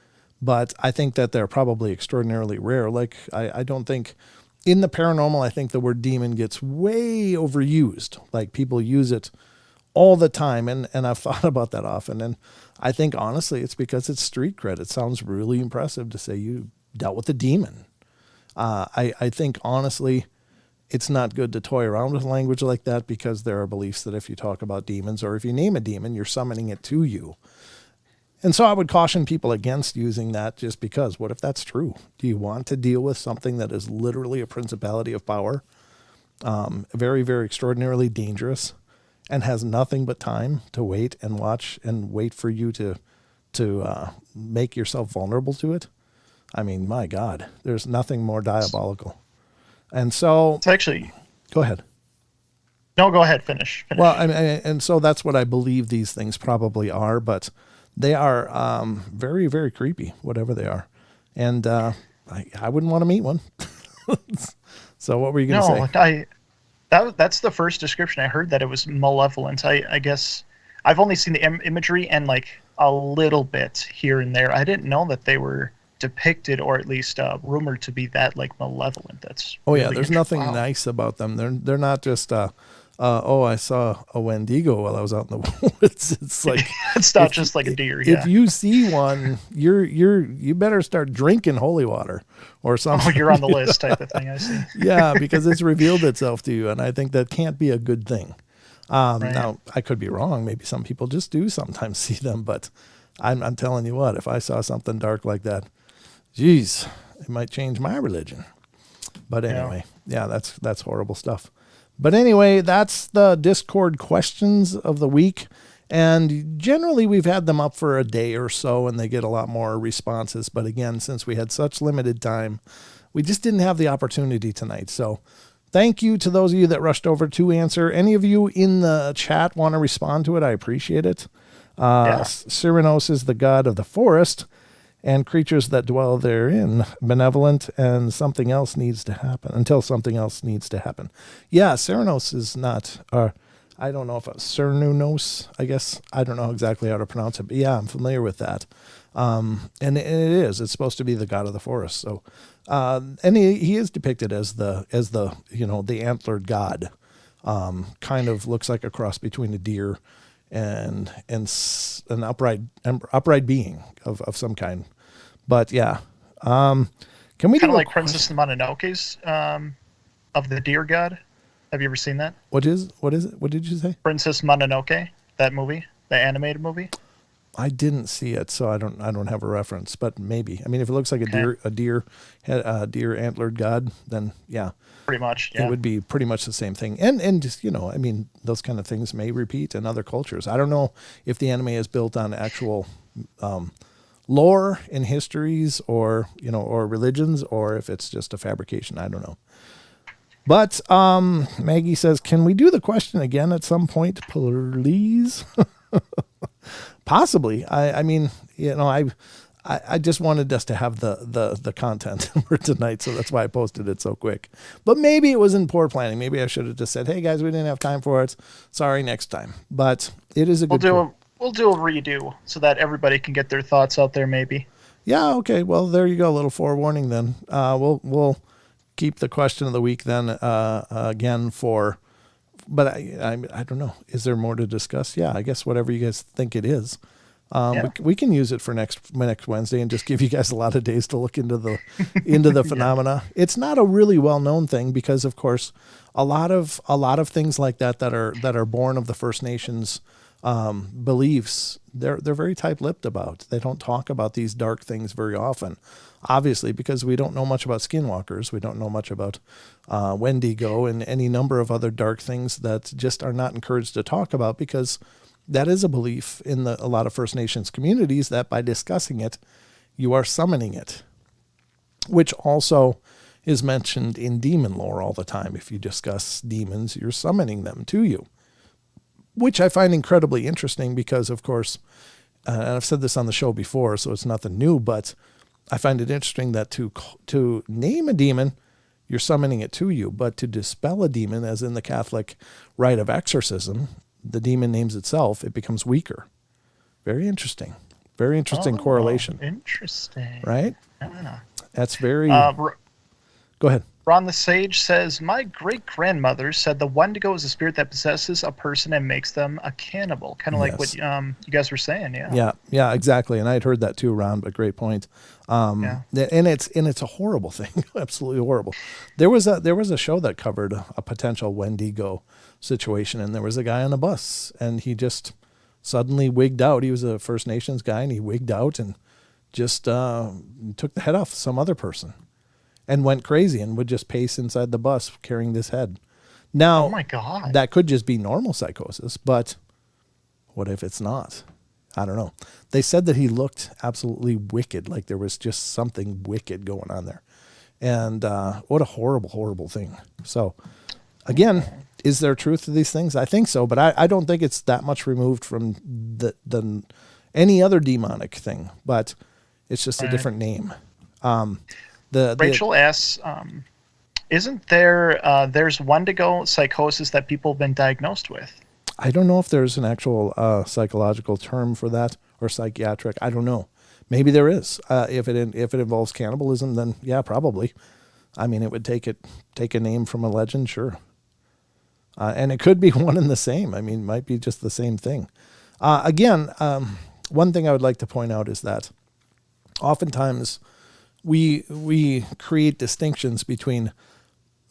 But I think that they're probably extraordinarily rare. Like, I don't think in the paranormal, I think the word demon gets way overused. Like, people use it all the time, and I've thought about that often. And I think, honestly, it's because it's street cred. It sounds really impressive to say you dealt with a demon. I think, honestly, it's not good to toy around with language like that, because there are beliefs that if you talk about demons or if you name a demon, you're summoning it to you. And so I would caution people against using that, just because what if that's true? Do you want to deal with something that is literally a principality of power, very, very extraordinarily dangerous, and has nothing but time to wait and watch and wait for you to make yourself vulnerable to it? I mean, my God, there's nothing more diabolical. And so It's actually, go ahead. no, go ahead. Finish. Well, and so that's what I believe these things probably are, but they are very, very creepy, whatever they are. And I wouldn't want to meet one. So what were you going to say? That's the first description I heard, that it was malevolent. I guess I've only seen the imagery and like a little bit here and there. I didn't know that they were depicted, or at least rumored to be that like malevolent. That's really there's nothing nice about them. They're not just I saw a Wendigo while I was out in the woods. It's like it's not just like a deer. If you see one, you better start drinking holy water or something. Oh, you're on the list type of thing. I see. Yeah, because it's revealed itself to you, and I think that can't be a good thing. Right. Now I could be wrong. Maybe some people just do sometimes see them, but I'm telling you what, if I saw something dark like that, geez, it might change my religion. But anyway, yeah, that's horrible stuff. But anyway, that's the Discord questions of the week. And generally we've had them up for a day or so, and they get a lot more responses. But again, since we had such limited time, we just didn't have the opportunity tonight. So thank you to those of you that rushed over to answer. Any of you in the chat want to respond to it, I appreciate it. Cyranos is the god of the forest, and creatures that dwell therein, benevolent, and something else needs to happen, until something else needs to happen. Yeah, Cyranos is not, I don't know if it's Cernunnos, I guess. I don't know exactly how to pronounce it, but yeah, I'm familiar with that. And it's supposed to be the god of the forest. So, and he is depicted as the the antlered god. Kind of looks like a cross between a deer and an upright being of some kind. But yeah, can we kind do of like Princess Mononoke's of the deer god? Have you ever seen that? What is it? What did you say? Princess Mononoke, that movie, the animated movie. I didn't see it, so I don't have a reference, but maybe. I mean, if it looks like Okay. a deer antlered god, then yeah, Pretty much, it yeah. would be pretty much the same thing. And just, I mean, those kind of things may repeat in other cultures. I don't know if the anime is built on actual lore and histories or religions, or if it's just a fabrication. I don't know. But Maggie says, can we do the question again at some point, please? Possibly. I mean, I just wanted us to have the content for tonight, so that's why I posted it so quick. But maybe it was in poor planning. Maybe I should have just said, "Hey guys, we didn't have time for it. Sorry, next time." But it is a good. We'll do a redo so that everybody can get their thoughts out there. Maybe. Yeah. Okay. Well, there you go. A little forewarning then. We'll keep the question of the week then again for. But I don't know. Is there more to discuss? Yeah, I guess whatever you guys think it is. Yeah. We can use it for next Wednesday and just give you guys a lot of days to look into the phenomena. Yeah. It's not a really well known thing because, of course, a lot of things like that are born of the First Nations beliefs. They're very tight-lipped about. They don't talk about these dark things very often. Obviously, because we don't know much about skinwalkers, we don't know much about Wendigo and any number of other dark things that just are not encouraged to talk about, because that is a belief in a lot of First Nations communities that by discussing it, you are summoning it, which also is mentioned in demon lore all the time. If you discuss demons, you're summoning them to you, which I find incredibly interesting because, of course, and I've said this on the show before, so it's nothing new, but I find it interesting that to name a demon, you're summoning it to you, but to dispel a demon, as in the Catholic rite of exorcism, the demon names itself, it becomes weaker. Very interesting. Very interesting correlation. Interesting. Right? Yeah. That's very... Go ahead. Ron the Sage says, my great-grandmother said the Wendigo is a spirit that possesses a person and makes them a cannibal. Kind of like what you guys were saying, yeah. Yeah, exactly. And I had heard that too, Ron, but great point. And it's a horrible thing. Absolutely horrible. There was a show that covered a potential Wendigo situation, and there was a guy on a bus, and he just suddenly wigged out. He was a First Nations guy, and he wigged out and just took the head off some other person. And went crazy and would just pace inside the bus carrying this head. Now, oh my God, that could just be normal psychosis, but what if it's not? I don't know. They said that he looked absolutely wicked, like there was just something wicked going on there. And what a horrible, horrible thing. So, again, is there truth to these things? I think so, but I don't think it's that much removed from the any other demonic thing, but it's just a different name. Rachel asks, isn't there's Wendigo psychosis that people have been diagnosed with? I don't know if there's an actual psychological term for that, or psychiatric. I don't know. Maybe there is. If it involves cannibalism, then yeah, probably. I mean, it would take a name from a legend, sure. And it could be one and the same. I mean, it might be just the same thing. Again, one thing I would like to point out is that oftentimes we create distinctions between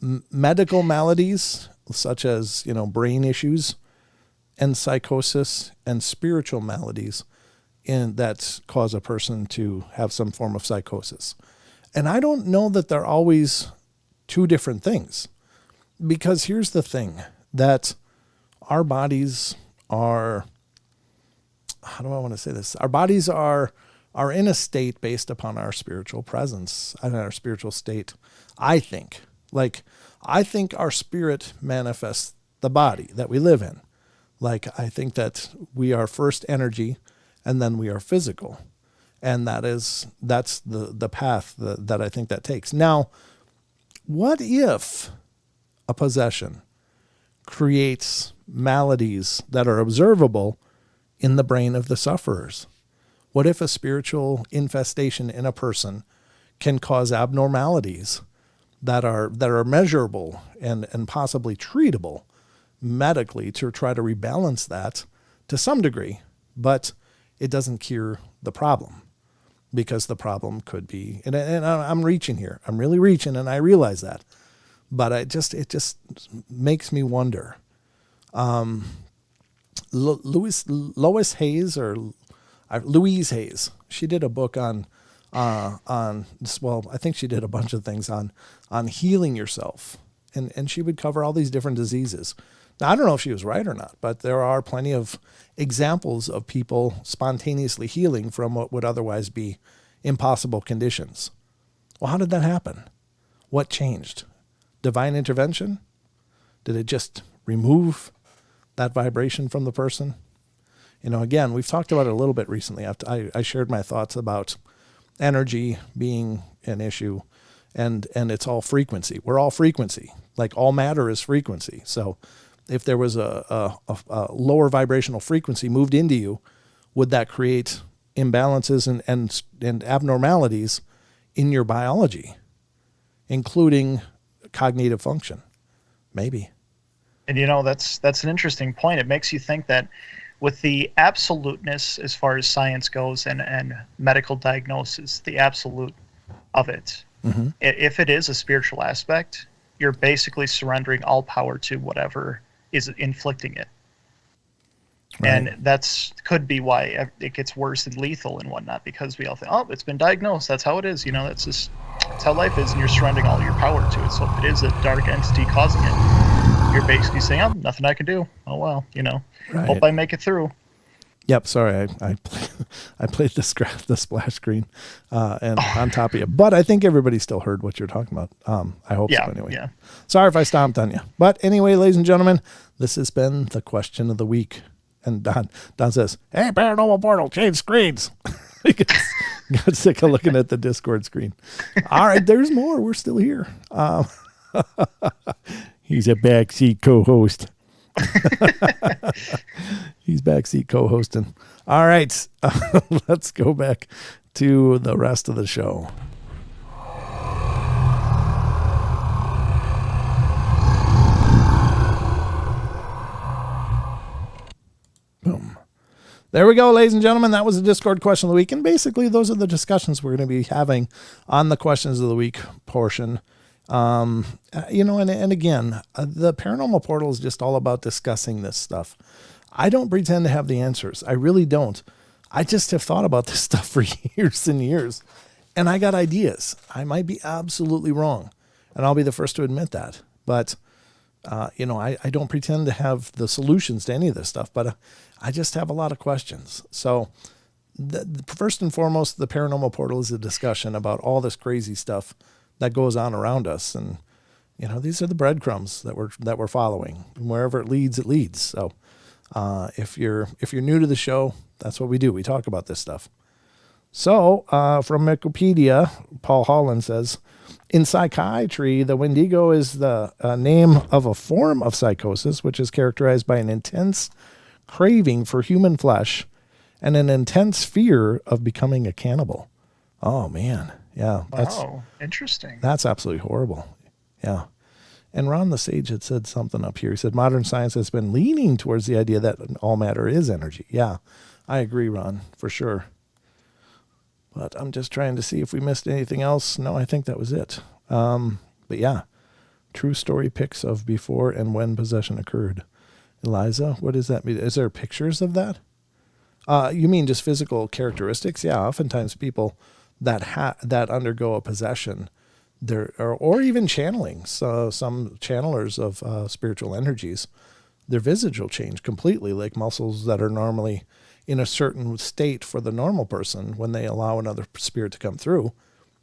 medical maladies, such as, brain issues, and psychosis, and spiritual maladies that cause a person to have some form of psychosis. And I don't know that they're always two different things, because here's the thing, that our bodies are, how do I want to say this? Our bodies are in a state based upon our spiritual presence and our spiritual state. I think our spirit manifests the body that we live in. I think that we are first energy and then we are physical. And that's the path that I think that takes. Now, what if a possession creates maladies that are observable in the brain of the sufferers? What if a spiritual infestation in a person can cause abnormalities that are measurable and possibly treatable medically to try to rebalance that to some degree, but it doesn't cure the problem, because the problem could be, and I'm reaching here. I'm really reaching, and I realize that. but it just makes me wonder. Louise Hayes, she did a book on this. Well, I think she did a bunch of things on healing yourself, and she would cover all these different diseases. Now, I don't know if she was right or not, but there are plenty of examples of people spontaneously healing from what would otherwise be impossible conditions. Well, how did that happen? What changed? Divine intervention? Did it just remove that vibration from the person? Again, we've talked about it a little bit recently. I shared my thoughts about energy being an issue, and it's all frequency. We're all frequency. Like all matter is frequency. So if there was a lower vibrational frequency moved into you, would that create imbalances and abnormalities in your biology, including cognitive function? Maybe. And that's an interesting point. It makes you think that with the absoluteness as far as science goes and medical diagnosis, the absolute of it, if it is a spiritual aspect, you're basically surrendering all power to whatever is inflicting it. Right. And could be why it gets worse and lethal and whatnot, because we all think, oh, it's been diagnosed. That's how it is. That's how life is, and you're surrendering all your power to it. So if it is a dark entity causing it, you're basically saying, oh, nothing I can do. Oh, well, right. Hope I make it through. Yep. Sorry, I played the splash screen and on top of you, but I think everybody still heard what you're talking about. I hope so anyway. Yeah. Sorry if I stomped on you, but anyway, ladies and gentlemen, this has been the question of the week. And Don says, "Hey, Paranormal Portal, change screens." Got sick of looking at the Discord screen. All right, there's more. We're still here. He's a backseat co-host. He's backseat co-hosting. All right, let's go back to the rest of the show. Boom. There we go, ladies and gentlemen. That was the Discord question of the week. And basically, those are the discussions we're going to be having on the questions of the week portion. And again, the Paranormal Portal is just all about discussing this stuff. I don't pretend to have the answers. I really don't. I just have thought about this stuff for years and years. And I got ideas. I might be absolutely wrong. And I'll be the first to admit that. But, I don't pretend to have the solutions to any of this stuff. But I just have a lot of questions. So first and foremost, the Paranormal Portal is a discussion about all this crazy stuff that goes on around us. And, these are the breadcrumbs that we're following. And wherever it leads, it leads. So if you're new to the show, that's what we do. We talk about this stuff. So from Wikipedia, Paul Holland says, in psychiatry, the Wendigo is the name of a form of psychosis, which is characterized by an intense craving for human flesh and an intense fear of becoming a cannibal. Oh, man. Yeah. Wow. Interesting. That's absolutely horrible. Yeah. And Ron the Sage had said something up here. He said, modern science has been leaning towards the idea that all matter is energy. Yeah, I agree, Ron, for sure. But I'm just trying to see if we missed anything else. No, I think that was it. But yeah, true story pics of before and when possession occurred. Eliza, what does that mean? Is there pictures of that? You mean just physical characteristics? Yeah, oftentimes people that undergo a possession, or even channeling. So some channelers of spiritual energies, their visage will change completely, like muscles that are normally in a certain state for the normal person. When they allow another spirit to come through,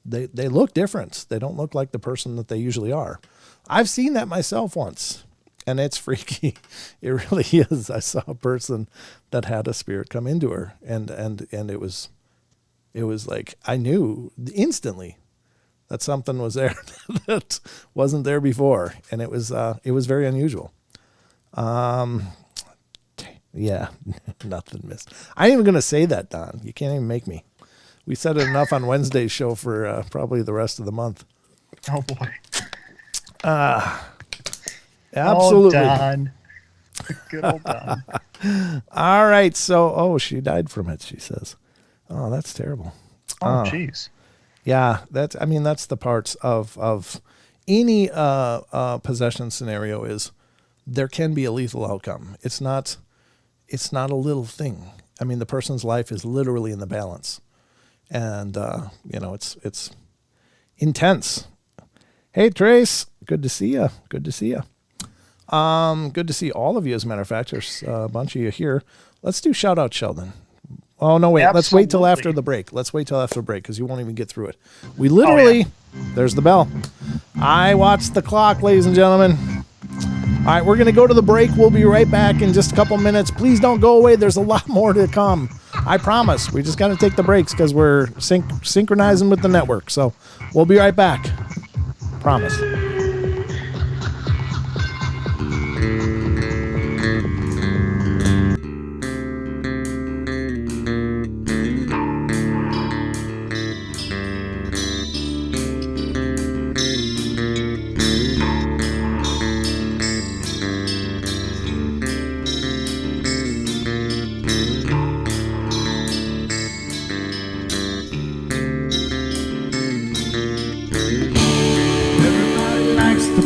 they look different. They don't look like the person that they usually are. I've seen that myself once, and it's freaky. It really is. I saw a person that had a spirit come into her, and it was like I knew instantly that something was there that wasn't there before, and it was very unusual. Yeah, nothing missed. I ain't even going to say that, Don. You can't even make me. We said it enough on Wednesday's show for probably the rest of the month. Oh, boy. Absolutely. Oh, Don. Good old Don. All right. So, she died from it, she says. Oh, that's terrible. Oh, jeez. Yeah, that's the parts of any possession scenario is there can be a lethal outcome. It's not a little thing. I mean, the person's life is literally in the balance, and it's intense. Hey, Trace, good to see you. Good to see you. Good to see all of you. As a matter of fact, there's a bunch of you here. Let's do shout out, Sheldon. Oh no, wait. Absolutely. Let's wait till after the break. Because you won't even get through it. We literally. There's the bell. I watched the clock, ladies and gentlemen. All right, we're going to go to the break. We'll be right back in just a couple minutes. Please don't go away. There's a lot more to come. I promise. We just got to take the breaks because we're synchronizing with the network. So we'll be right back. Promise.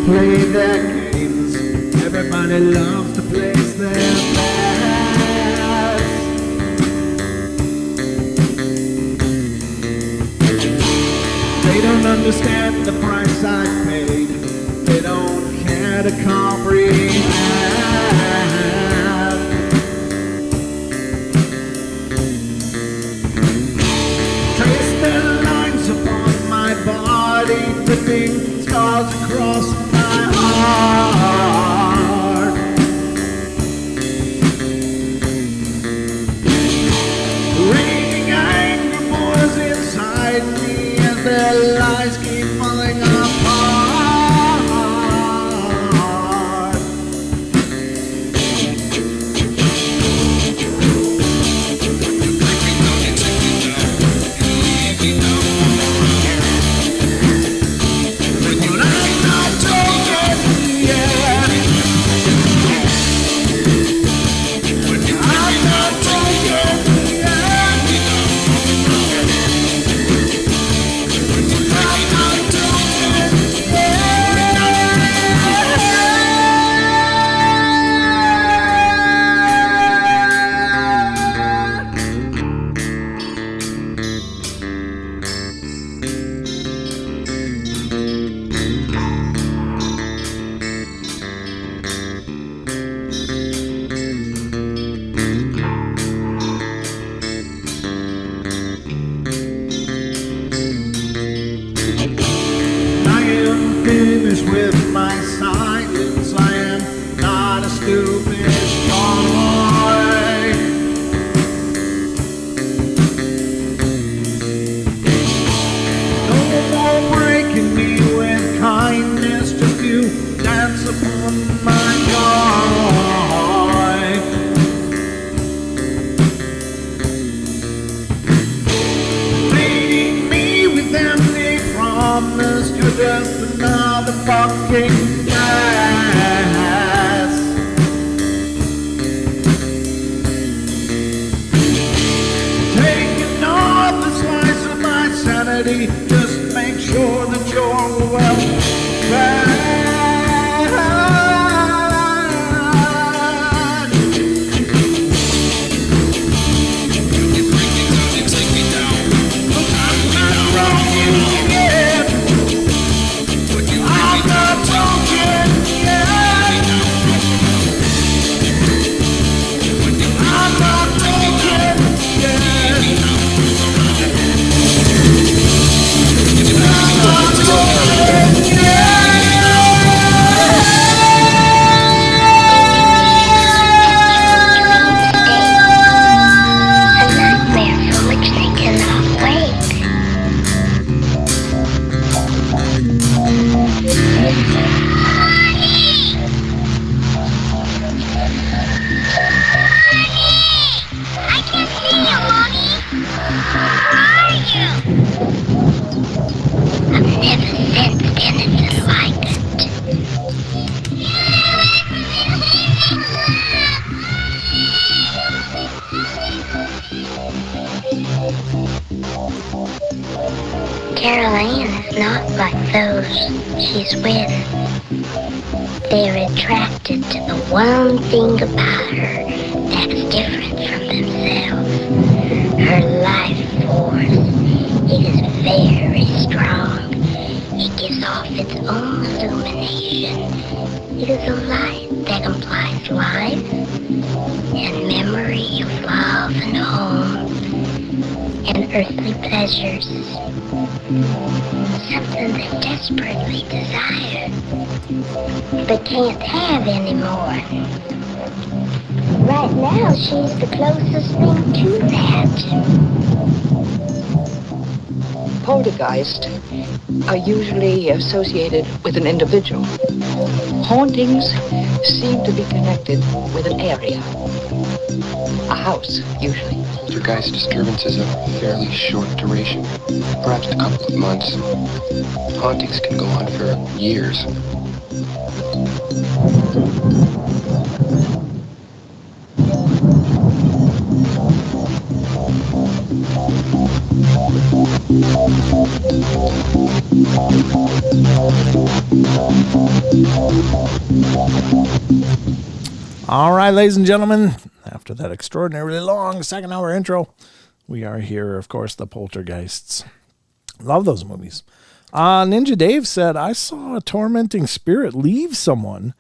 Play their games. Everybody loves to place their bets. They don't understand the price I paid. They don't care to comprehend. Trace their lines upon my body, dripping scars across my heart. Raging anger pours inside me as their lies keep falling apart. With my silence, I am not a stupid boy. No more breaking me with kindness, just you dance upon my joy. Leading me with empty promise, you're just another fucking mess. Taking off the slice of my sanity, just make sure that you're well fed. Caroline is not like those she's with. They're attracted to the one thing about her that's different from themselves. Her life force. It is very strong. It gives off its own illumination. It is a light that implies life and memory of love and home and earthly pleasures. Something they desperately desire, but can't have anymore. Right now, she's the closest thing to that. Poltergeists are usually associated with an individual. Hauntings seem to be connected with an area. A house, usually. Poltergeist disturbances of fairly short duration, perhaps a couple of months. Hauntings can go on for years. All right, ladies and gentlemen, after that extraordinarily long second hour intro, we are here, of course, the Poltergeists. Love those movies. Ninja Dave said, I saw a tormenting spirit leave someone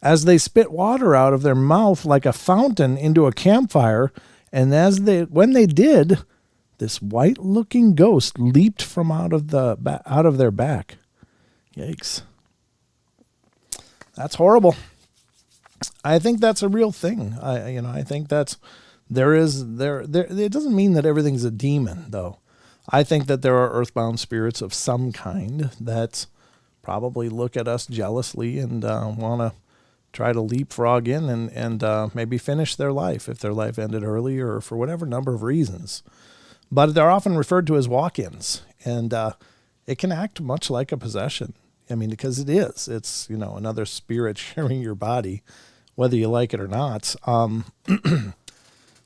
as they spit water out of their mouth like a fountain into a campfire, and when they did, this white-looking ghost leaped from out of their back. Yikes. That's horrible. I think that's a real thing. I think that's there. It doesn't mean that everything's a demon, though. I think that there are earthbound spirits of some kind that probably look at us jealously and want to try to leapfrog in and maybe finish their life if their life ended early or for whatever number of reasons. But they're often referred to as walk-ins, and it can act much like a possession. I mean, because it is. It's, another spirit sharing your body, whether you like it or not,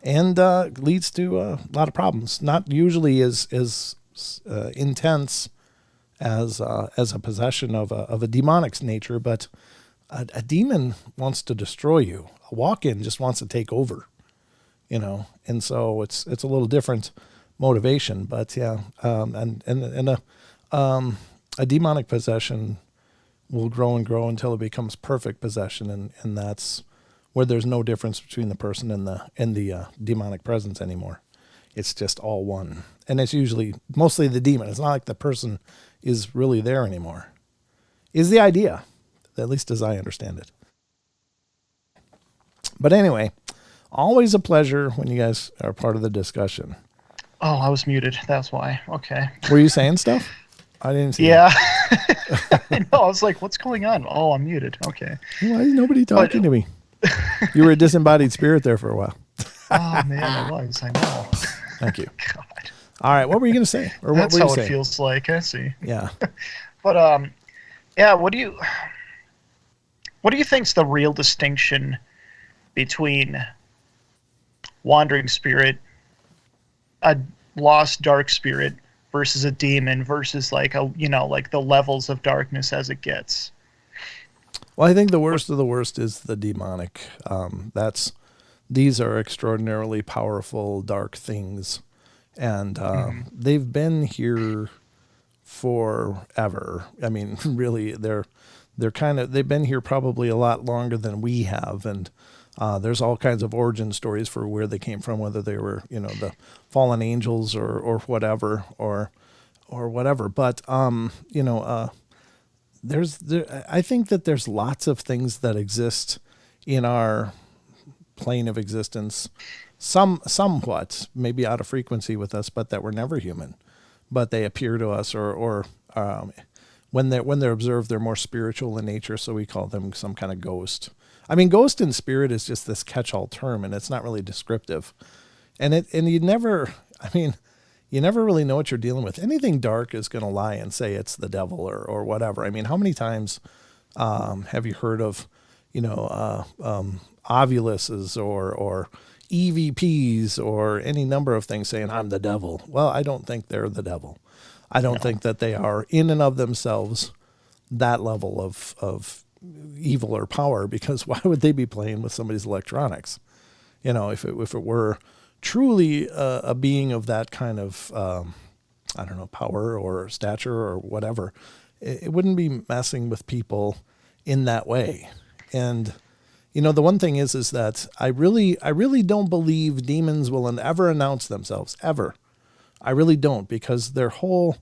and leads to a lot of problems. Not usually as intense as a possession of a demonic nature, but a demon wants to destroy you. A walk-in just wants to take over, and so it's a little different motivation. But yeah, and a demonic possession will grow and grow until it becomes perfect possession, and that's where there's no difference between the person and the demonic presence anymore. It's just all one, and it's usually mostly the demon. It's not like the person is really there anymore. Is the idea, at least as I understand it. But anyway, always a pleasure when you guys are part of the discussion. Oh, I was muted. That's why. Okay. Were you saying stuff? I didn't see. Yeah. I know. I was like, what's going on? Oh, I'm muted. Okay. Why is nobody talking to me? You were a disembodied spirit there for a while. Oh, man, I was. I know. Thank you. God. All right. What were you going to say? Or That's what were you how saying? it feels like. I see. Yeah. But, yeah, what do you think's the real distinction between wandering spirit, a lost dark spirit, versus a demon, versus like the levels of darkness as it gets? Well, I think the worst of the worst is the demonic. These are extraordinarily powerful, dark things, and they've been here forever. I mean, really, they've been here probably a lot longer than we have, and there's all kinds of origin stories for where they came from, whether they were, the fallen angels or whatever, or whatever. But I think that there's lots of things that exist in our plane of existence, somewhat maybe out of frequency with us, but that were never human, but they appear to us, or when they're observed, they're more spiritual in nature, so we call them some kind of ghost. I mean, ghost and spirit is just this catch-all term, and it's not really descriptive, and you never really know what you're dealing with. Anything dark is going to lie and say it's the devil or whatever. I mean, how many times have you heard of, ovuluses or EVPs or any number of things saying, I'm the devil? Well, I don't think they're the devil. I don't think that they are in and of themselves that level of evil or power, because why would they be playing with somebody's electronics? You know, if it were truly a being of that kind of, I don't know, power or stature or whatever, it wouldn't be messing with people in that way. And, you know, the one thing is that I really don't believe demons will ever announce themselves, ever. I really don't, because their whole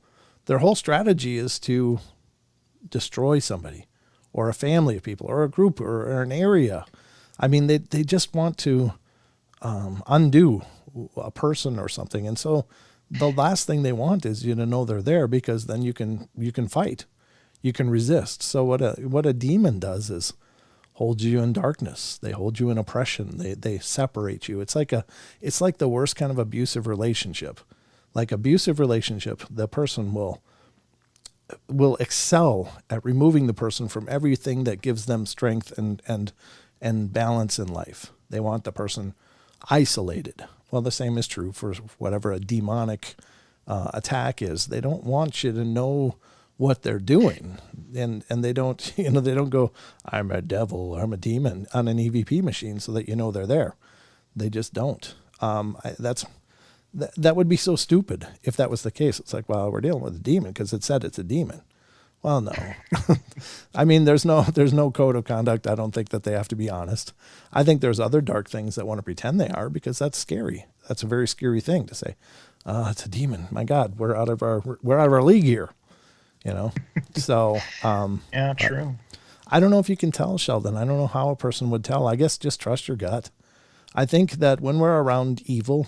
strategy is to destroy somebody or a family of people or a group or an area. I mean, they just want to undo a person or something. And so the last thing they want is you to know they're there, because then you can fight, you can resist. So what a demon does is hold you in darkness. They hold you in oppression. They separate you. It's like the worst kind of abusive relationship. Like abusive relationship, the person will excel at removing the person from everything that gives them strength and balance in life. They want the person isolated. Well, the same is true for whatever a demonic attack is. They don't want you to know what they're doing, and they don't, they don't go, I'm a devil, or I'm a demon on an EVP machine so that you know they're there. They just don't. That would be so stupid if that was the case. It's like, well, we're dealing with a demon because it said it's a demon. Well, no. I mean, there's no code of conduct. I don't think that they have to be honest. I think there's other dark things that want to pretend they are, because that's scary. That's a very scary thing to say. It's a demon. My God, we're out of our league here. You know? So, yeah, true. I don't know if you can tell, Sheldon. I don't know how a person would tell. I guess just trust your gut. I think that when we're around evil,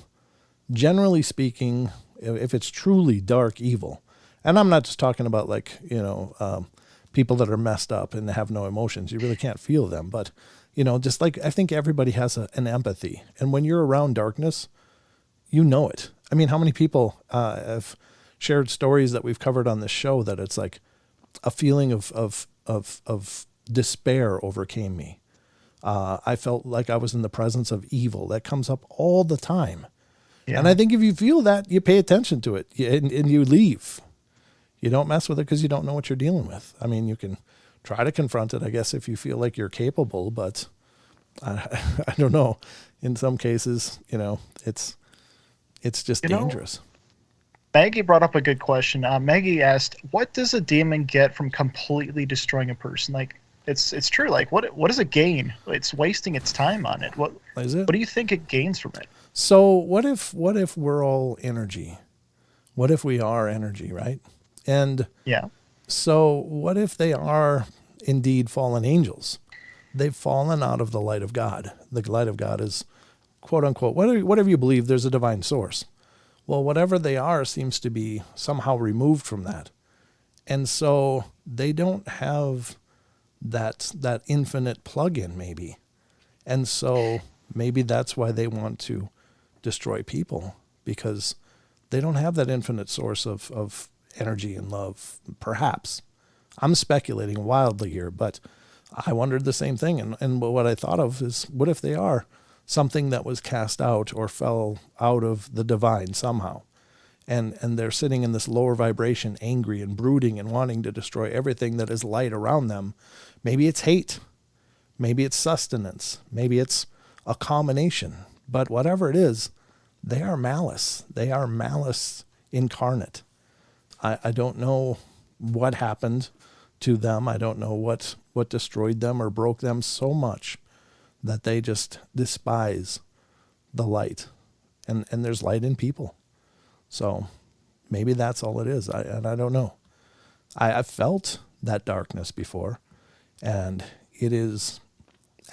generally speaking, if it's truly dark evil, and I'm not just talking about like, people that are messed up and have no emotions. You really can't feel them. But, just like, I think everybody has an empathy. And when you're around darkness, you know it. I mean, how many people have shared stories that we've covered on this show that it's like a feeling of despair overcame me. I felt like I was in the presence of evil. That comes up all the time. Yeah. And I think if you feel that, you pay attention to it and you leave. You don't mess with it because you don't know what you're dealing with. I mean, you can try to confront it, I guess, if you feel like you're capable, but I don't know. In some cases, it's just dangerous. Maggie brought up a good question. Maggie asked, what does a demon get from completely destroying a person? Like, it's true. Like, what does it gain? It's wasting its time on it. What is it? What do you think it gains from it? So what if we're all energy? What if we are energy, right? And yeah. So what if they are indeed fallen angels? They've fallen out of the light of God. The light of God is, quote unquote, whatever you believe, there's a divine source. Well, whatever they are seems to be somehow removed from that. And so they don't have that infinite plug-in maybe. And so maybe that's why they want to destroy people, because they don't have that infinite source of energy and love, perhaps. I'm speculating wildly here, but I wondered the same thing. And what I thought of is, what if they are something that was cast out or fell out of the divine somehow? And they're sitting in this lower vibration, angry and brooding and wanting to destroy everything that is light around them. Maybe it's hate. Maybe it's sustenance. Maybe it's a combination. But whatever it is, they are malice. They are malice incarnate. I don't know what happened to them. I don't know what destroyed them or broke them so much that they just despise the light. And there's light in people. So maybe that's all it is. I don't know. I've felt that darkness before, and it is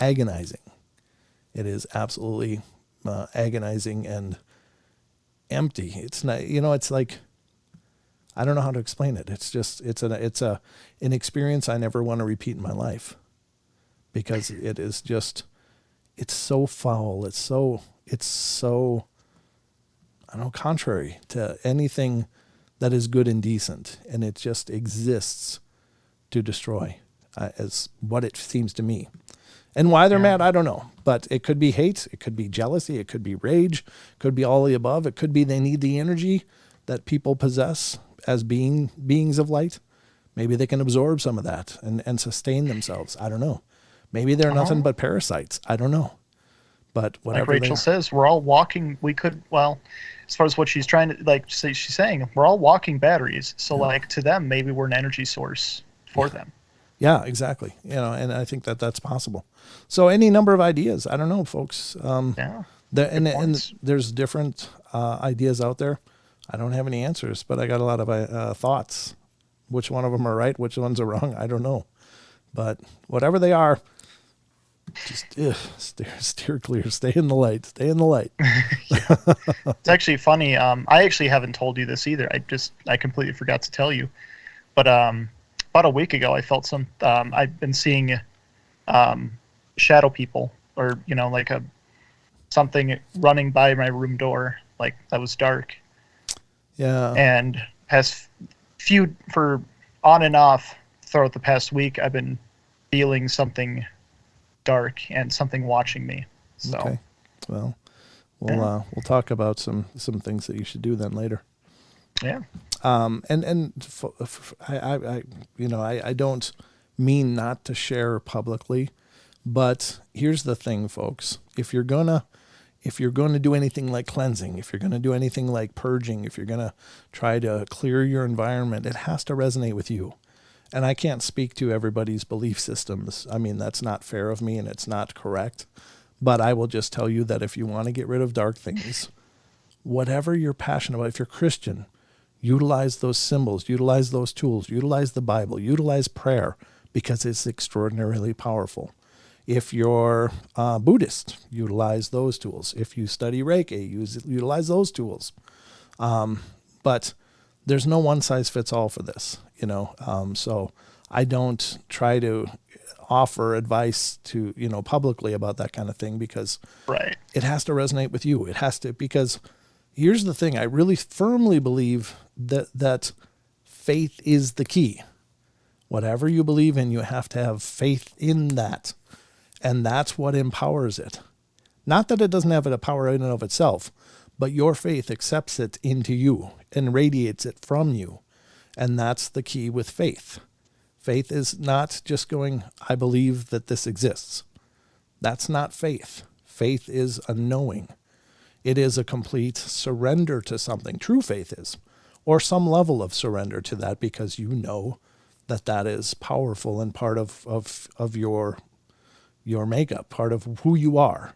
agonizing. It is absolutely agonizing and empty. It's not, it's like, I don't know how to explain it. It's just, it's an experience I never want to repeat in my life, because it is just, it's so foul. It's so, I don't know, contrary to anything that is good and decent. And it just exists to destroy, as what it seems to me. And why they're mad, I don't know. But it could be hate. It could be jealousy. It could be rage. It could be all the above. It could be they need the energy that people possess as beings of light. Maybe they can absorb some of that and sustain themselves. I don't know. Maybe they're nothing but parasites. I don't know. But whatever. Like Rachel says, we're all walking. As far as what she's trying to she's saying, we're all walking batteries. So like to them, maybe we're an energy source for them. Yeah, exactly. And I think that's possible. So any number of ideas. I don't know, folks. And there's different ideas out there. I don't have any answers, but I got a lot of thoughts. Which one of them are right? Which ones are wrong? I don't know. But whatever they are, just steer clear. Stay in the light. Stay in the light. It's actually funny. I actually haven't told you this either. I completely forgot to tell you. But about a week ago, I felt I've been seeing shadow people, or something running by my room door, like that was dark. Yeah. And for on and off throughout the past week, I've been feeling something dark and something watching me. So, okay. Well, we'll talk about some things that you should do then later. Yeah. I don't mean not to share publicly, but here's the thing, folks. If you're gonna do anything like cleansing, if you're gonna do anything like purging, if you're gonna try to clear your environment, it has to resonate with you. And I can't speak to everybody's belief systems. I mean, that's not fair of me and it's not correct. But I will just tell you that if you want to get rid of dark things, whatever you're passionate about, if you're Christian, utilize those symbols, utilize those tools, utilize the Bible, utilize prayer, because it's extraordinarily powerful. If you're Buddhist, utilize those tools. If you study Reiki, utilize those tools. But there's no one size fits all for this, so I don't try to offer advice to, publicly about that kind of thing, because it has to resonate with you. It has to, because here's the thing. I really firmly believe that faith is the key. Whatever you believe in, you have to have faith in that. And that's what empowers it. Not that it doesn't have a power in and of itself, but your faith accepts it into you and radiates it from you. And that's the key with faith. Faith is not just going, I believe that this exists. That's not faith. Faith is a knowing. It is a complete surrender to something. True faith is, or some level of surrender to that, because you know that is powerful and part of your makeup, part of who you are.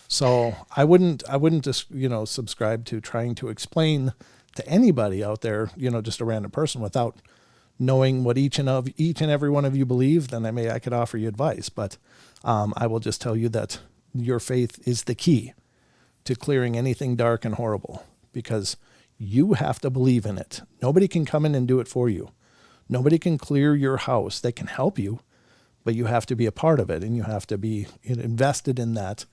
So I wouldn't just, subscribe to trying to explain to anybody out there, just a random person, without knowing what each and every one of you believe. Then I could offer you advice, but I will just tell you that your faith is the key to clearing anything dark and horrible, because you have to believe in it. Nobody can come in and do it for you. Nobody can clear your house. They can help you, but you have to be a part of it, and you have to be invested in that.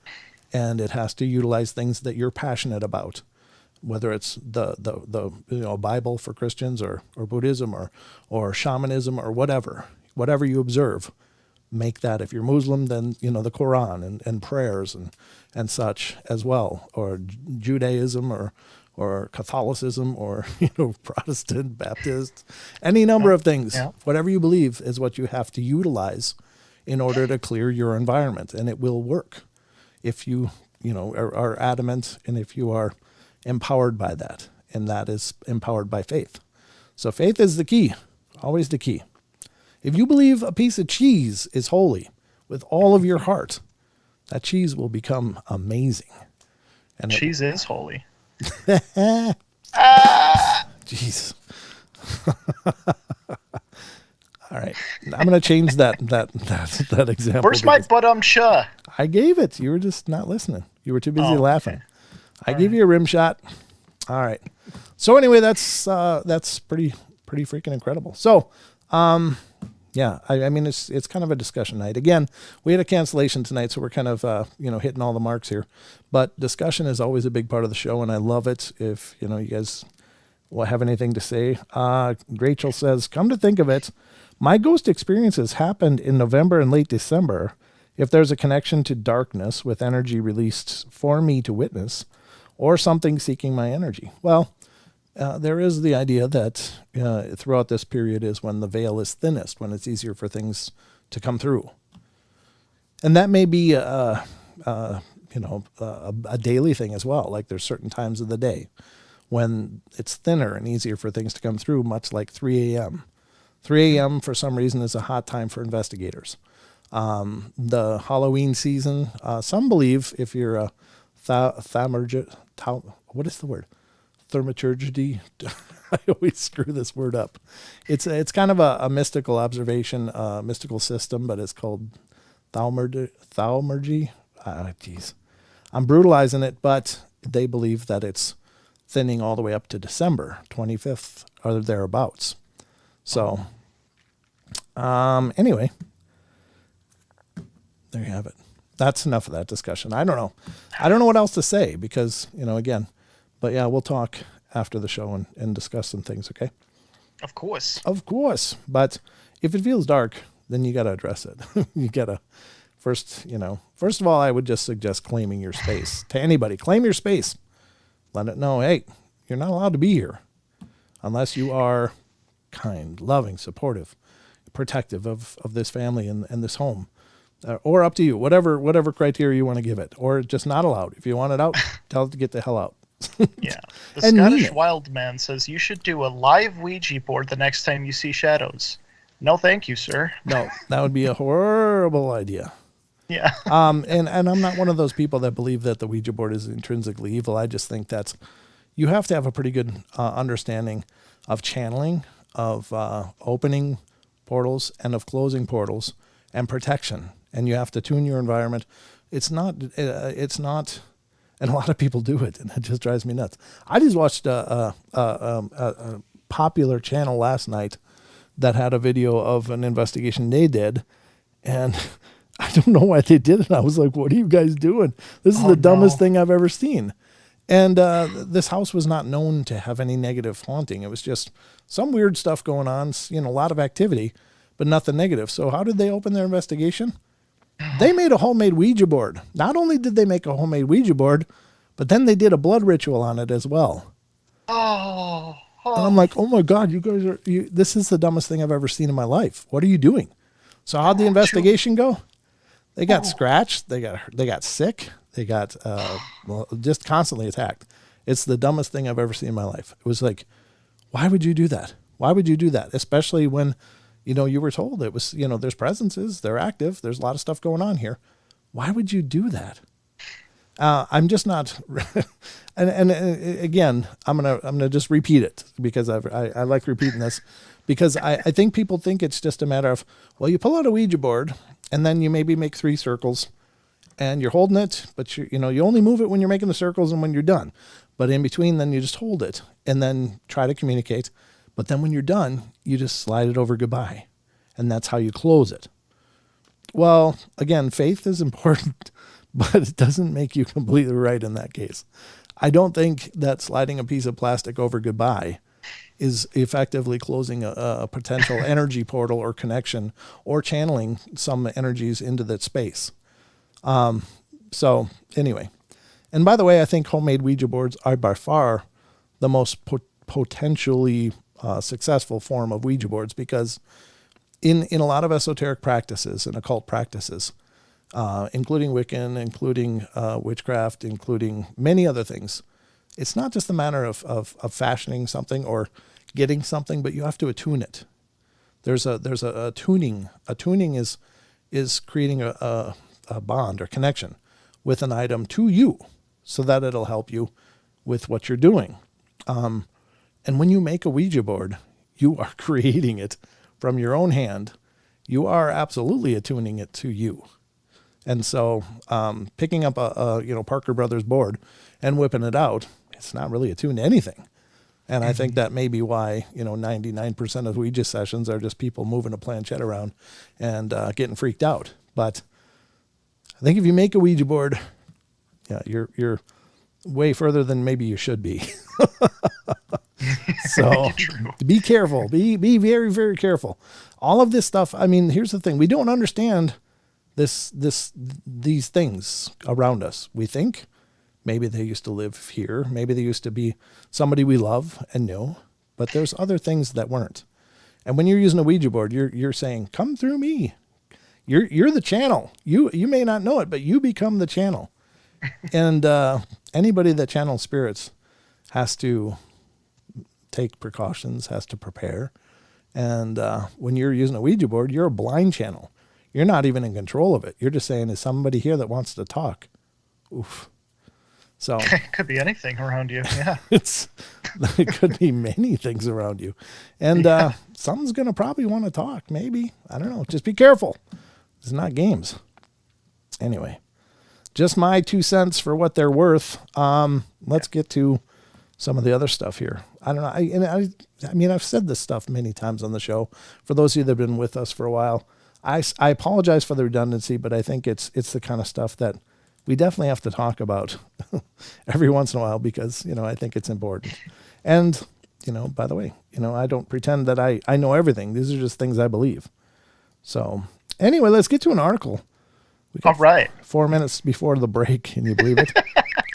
And it has to utilize things that you're passionate about, whether it's the Bible for Christians, or Buddhism, or shamanism, or whatever you observe. Make that, if you're Muslim, then the Quran and prayers and such as well, or Judaism or Catholicism, or Protestant, Baptist, any number of things. Yeah. Whatever you believe is what you have to utilize in order to clear your environment, and it will work if you are adamant, and if you are empowered by that, and that is empowered by faith. So faith is the key, always the key. If you believe a piece of cheese is holy with all of your heart, that cheese will become amazing. And cheese is holy. Jeez. All right, I'm going to change that example. Where's my but-um-cha? I gave it. You were just not listening. You were too busy laughing. Okay. I gave you a rim shot. All right. So anyway, that's pretty freaking incredible. So, yeah, I mean, it's kind of a discussion night. Again, we had a cancellation tonight, so we're kind of, hitting all the marks here. But discussion is always a big part of the show, and I love it. If, you guys will have anything to say. Rachel says, come to think of it, my ghost experiences happened in November and late December. If there's a connection to darkness with energy released for me to witness, or something seeking my energy. Well, there is the idea that throughout this period is when the veil is thinnest, when it's easier for things to come through. And that may be, a daily thing as well. Like there's certain times of the day when it's thinner and easier for things to come through, much like 3 a.m. 3 a.m. for some reason is a hot time for investigators. The Halloween season, some believe if you're a what is the word? Thaumaturgy. I always screw this word up. It's kind of a mystical observation, mystical system, but it's called thaumaturgy. Geez, I'm brutalizing it, but they believe that it's thinning all the way up to December 25th or thereabouts. So, anyway, there you have it. That's enough of that discussion. I don't know what else to say because, again, but yeah, we'll talk after the show and discuss some things. Okay. Of course. But if it feels dark, then you got to address it. You got to first of all, I would just suggest claiming your space to anybody. Claim your space. Let it know, hey, you're not allowed to be here unless you are kind, loving, supportive, protective of this family and this home. Or up to you, whatever criteria you want to give it, or just not allowed. If you want it out, tell it to get the hell out. Yeah. The Scottish Wild Man says you should do a live Ouija board the next time you see shadows. No, thank you, sir. No, that would be a horrible idea. Yeah. And I'm not one of those people that believe that the Ouija board is intrinsically evil. I just think you have to have a pretty good understanding of channeling, of opening portals and of closing portals and protection. And you have to tune your environment. It's not, and a lot of people do it, and it just drives me nuts. I just watched a popular channel last night that had a video of an investigation they did, and I don't know why they did it. I was like, what are you guys doing? This is the dumbest thing I've ever seen. And this house was not known to have any negative haunting. It was just some weird stuff going on, a lot of activity, but nothing negative. So how did they open their investigation? They made a homemade Ouija board. Not only did they make a homemade Ouija board, but then they did a blood ritual on it as well. Oh. And I'm like, oh my God, you guys this is the dumbest thing I've ever seen in my life. What are you doing? So how'd the investigation go? They got scratched. They got sick. They got just constantly attacked. It's the dumbest thing I've ever seen in my life. It was like, why would you do that? Why would you do that? Especially when, you were told it was, there's presences, they're active. There's a lot of stuff going on here. Why would you do that? I'm just not, and again, I'm gonna just repeat it because I like repeating this because I think people think it's just a matter of, well, you pull out a Ouija board and then you maybe make 3 circles and you're holding it, but you only move it when you're making the circles and when you're done. But in between, then you just hold it and then try to communicate. But then when you're done, you just slide it over goodbye. And that's how you close it. Well, again, faith is important, but it doesn't make you completely right in that case. I don't think that sliding a piece of plastic over goodbye is effectively closing a potential energy portal or connection or channeling some energies into that space. So anyway, and by the way, I think homemade Ouija boards are by far the most potentially successful form of Ouija boards because in a lot of esoteric practices and occult practices, including Wiccan, including witchcraft, including many other things, it's not just a matter of fashioning something or getting something, but you have to attune it. There's a tuning. A tuning is creating a bond or connection with an item to you so that it'll help you with what you're doing. And when you make a Ouija board, you are creating it from your own hand. You are absolutely attuning it to you. And so picking up a Parker Brothers board and whipping it out, it's not really attuned to anything. And I think that may be why, 99% of Ouija sessions are just people moving a planchette around and getting freaked out. But I think if you make a Ouija board, yeah, you're way further than maybe you should be. So be careful. Be very, very careful. All of this stuff. I mean, here's the thing. We don't understand these things around us. We think Maybe they used to live here. Maybe they used to be somebody we love and know, but there's other things that weren't. And when you're using a Ouija board, you're saying, come through me. You're the channel. You may not know it, but you become the channel. And anybody that channels spirits has to take precautions, has to prepare. And when you're using a Ouija board, you're a blind channel. You're not even in control of it. You're just saying, is somebody here that wants to talk? Oof. So it could be anything around you. Yeah. it could be many things around you. And someone's going to probably want to talk. Maybe. I don't know. Just be careful. It's not games. Anyway, just my 2 cents for what they're worth. Let's get to some of the other stuff here. I don't know. I mean, I've said this stuff many times on the show. For those of you that have been with us for a while, I apologize for the redundancy, but I think it's the kind of stuff that we definitely have to talk about every once in a while because, I think it's important. And, by the way, I don't pretend that I know everything. These are just things I believe. So anyway, let's get to an article. All right. 4 minutes before the break. Can you believe it?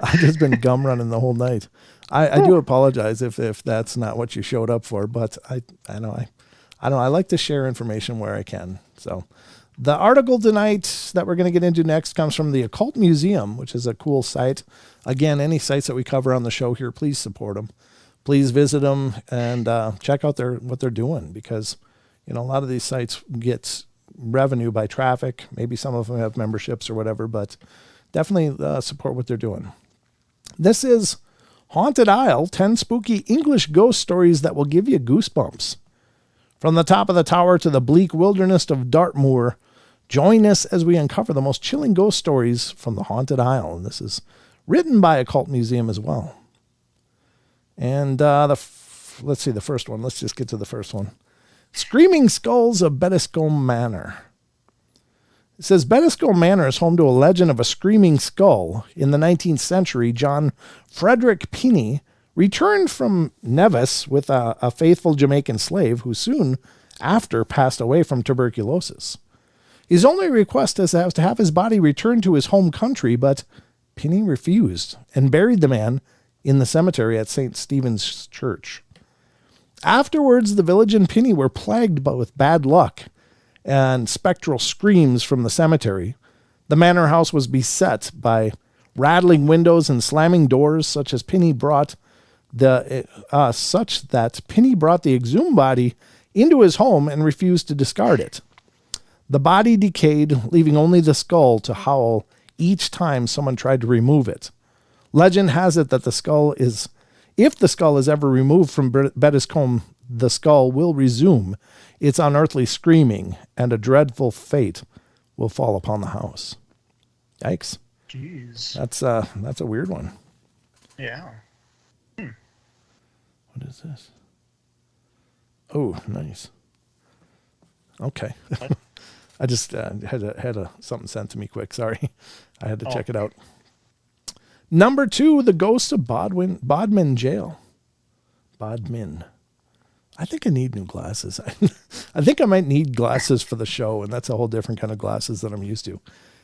I've just been gum running the whole night. I do apologize if that's not what you showed up for, but I know I like to share information where I can. So the article tonight that we're going to get into next comes from the Occult Museum, which is a cool site. Again, any sites that we cover on the show here, please support them. Please visit them and check out what they're doing because, a lot of these sites get revenue by traffic. Maybe some of them have memberships or whatever, but definitely support what they're doing. This is Haunted Isle, 10 spooky English ghost stories that will give you goosebumps. From the top of the tower to the bleak wilderness of Dartmoor, join us as we uncover the most chilling ghost stories from the Haunted Isle. And this is written by Occult Museum as well. And let's see the first one. Let's just get to the first one. Screaming Skulls of Bettiscombe Manor. It says Bettiscombe Manor is home to a legend of a screaming skull. In the 19th century, John Frederick Pinney returned from Nevis with a faithful Jamaican slave who soon after passed away from tuberculosis. His only request was to have his body returned to his home country, but Pinney refused and buried the man in the cemetery at St. Stephen's Church. Afterwards, the village and Pinney were plagued with bad luck and spectral screams from the cemetery. The manor house was beset by rattling windows and slamming doors, such that Pinney brought the exhumed body into his home and refused to discard it. The body decayed, leaving only the skull to howl each time someone tried to remove it. Legend has it that if the skull is ever removed from Bettiscombe, the skull will resume its unearthly screaming, and a dreadful fate will fall upon the house. Yikes. Jeez. That's a weird one. Yeah. What is this? Oh, nice. Okay. I just had something sent to me quick. Sorry. I had to check it out. Number 2, The Ghosts of Bodmin Jail. Bodmin. I think I need new glasses. I think I might need glasses for the show, and that's a whole different kind of glasses that I'm used to.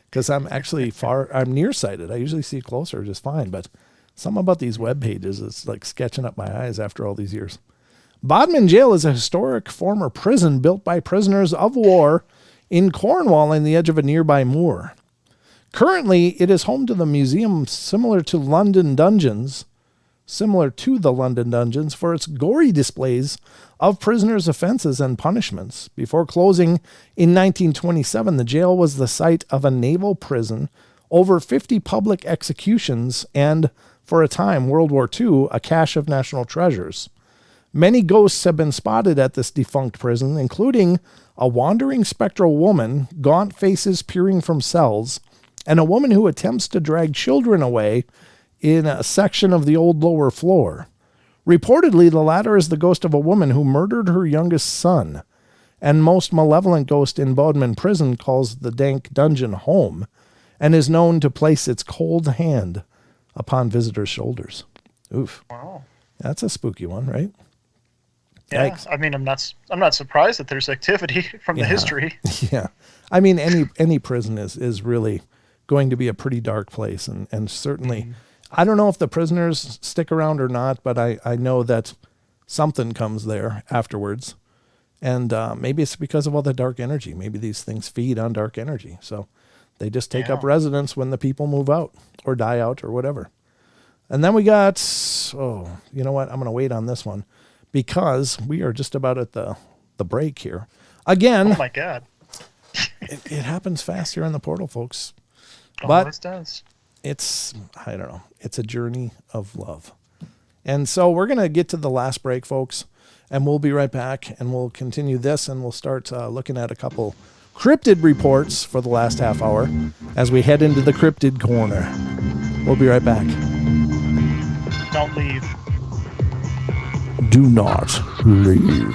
Because I'm actually I'm nearsighted. I usually see closer just fine, but something about these web pages is like sketching up my eyes after all these years. Bodmin Jail is a historic former prison built by prisoners of war in Cornwall on the edge of a nearby moor. Currently, it is home to the museum similar to the London Dungeons, for its gory displays of prisoners' offenses and punishments. Before closing in 1927, the jail was the site of a naval prison, over 50 public executions, and, for a time, World War II, a cache of national treasures. Many ghosts have been spotted at this defunct prison, including a wandering spectral woman, gaunt faces peering from cells, and a woman who attempts to drag children away in a section of the old lower floor. Reportedly, the latter is the ghost of a woman who murdered her youngest son, and most malevolent ghost in Bodmin Prison calls the dank dungeon home, and is known to place its cold hand upon visitors' shoulders. Oof. Wow. That's a spooky one, right? Yeah. Yikes. I mean, I'm not surprised that there's activity from the history. Yeah. I mean, any prison is really going to be a pretty dark place, and certainly I don't know if the prisoners stick around or not, but I know that something comes there afterwards. And maybe it's because of all the dark energy. Maybe these things feed on dark energy. So they just take up residence when the people move out or die out or whatever. And then we got, you know what? I'm going to wait on this one because we are just about at the break here. Again. Oh, my God. It happens fast here on the portal, folks. Always does. It's, I don't know, it's a journey of love. And so we're going to get to the last break, folks, and we'll be right back, and we'll continue this, and we'll start looking at a couple cryptid reports for the last half hour as we head into the cryptid corner. We'll be right back. Don't leave. Do not leave.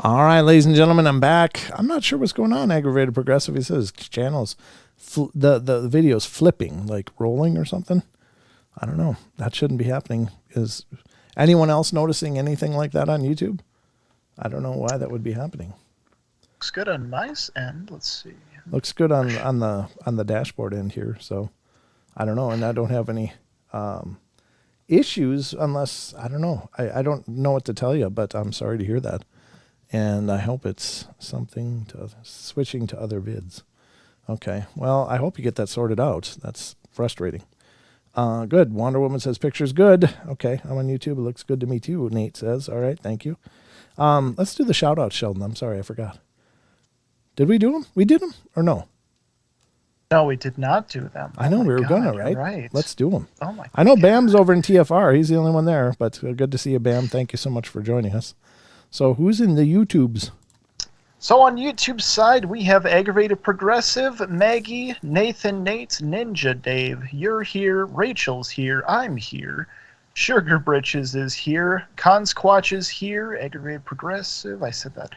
All right, ladies and gentlemen, I'm back. I'm not sure what's going on. Aggravated Progressive, he says channels, the video's flipping, like rolling or something. I don't know. That shouldn't be happening. Is anyone else noticing anything like that on YouTube? I don't know why that would be happening. Looks good on my end. Let's see. Looks good on the dashboard end here. So I don't know, and I don't have any issues unless I don't know. I don't know what to tell you, but I'm sorry to hear that. And I hope it's something to switching to other vids. Okay. Well, I hope you get that sorted out. That's frustrating. Good. Wonder Woman says picture's good. Okay. I'm on YouTube. It looks good to me too. Nate says, all right. Thank you. Let's do the shout out, Sheldon. I'm sorry. I forgot. Did we do them? We did them or no? No, we did not do them. I know we were gonna, right? Right. Let's do them. Oh my. I know Bam's over in TFR. He's the only one there, but good to see you, Bam. Thank you so much for joining us. So who's in the YouTubes? So on YouTube's side, we have Aggravated Progressive, Maggie, Nathan, Nate, Ninja Dave. You're here. Rachel's here. I'm here. Sugar Britches is here. Consquatch is here. Aggravated Progressive. I said that.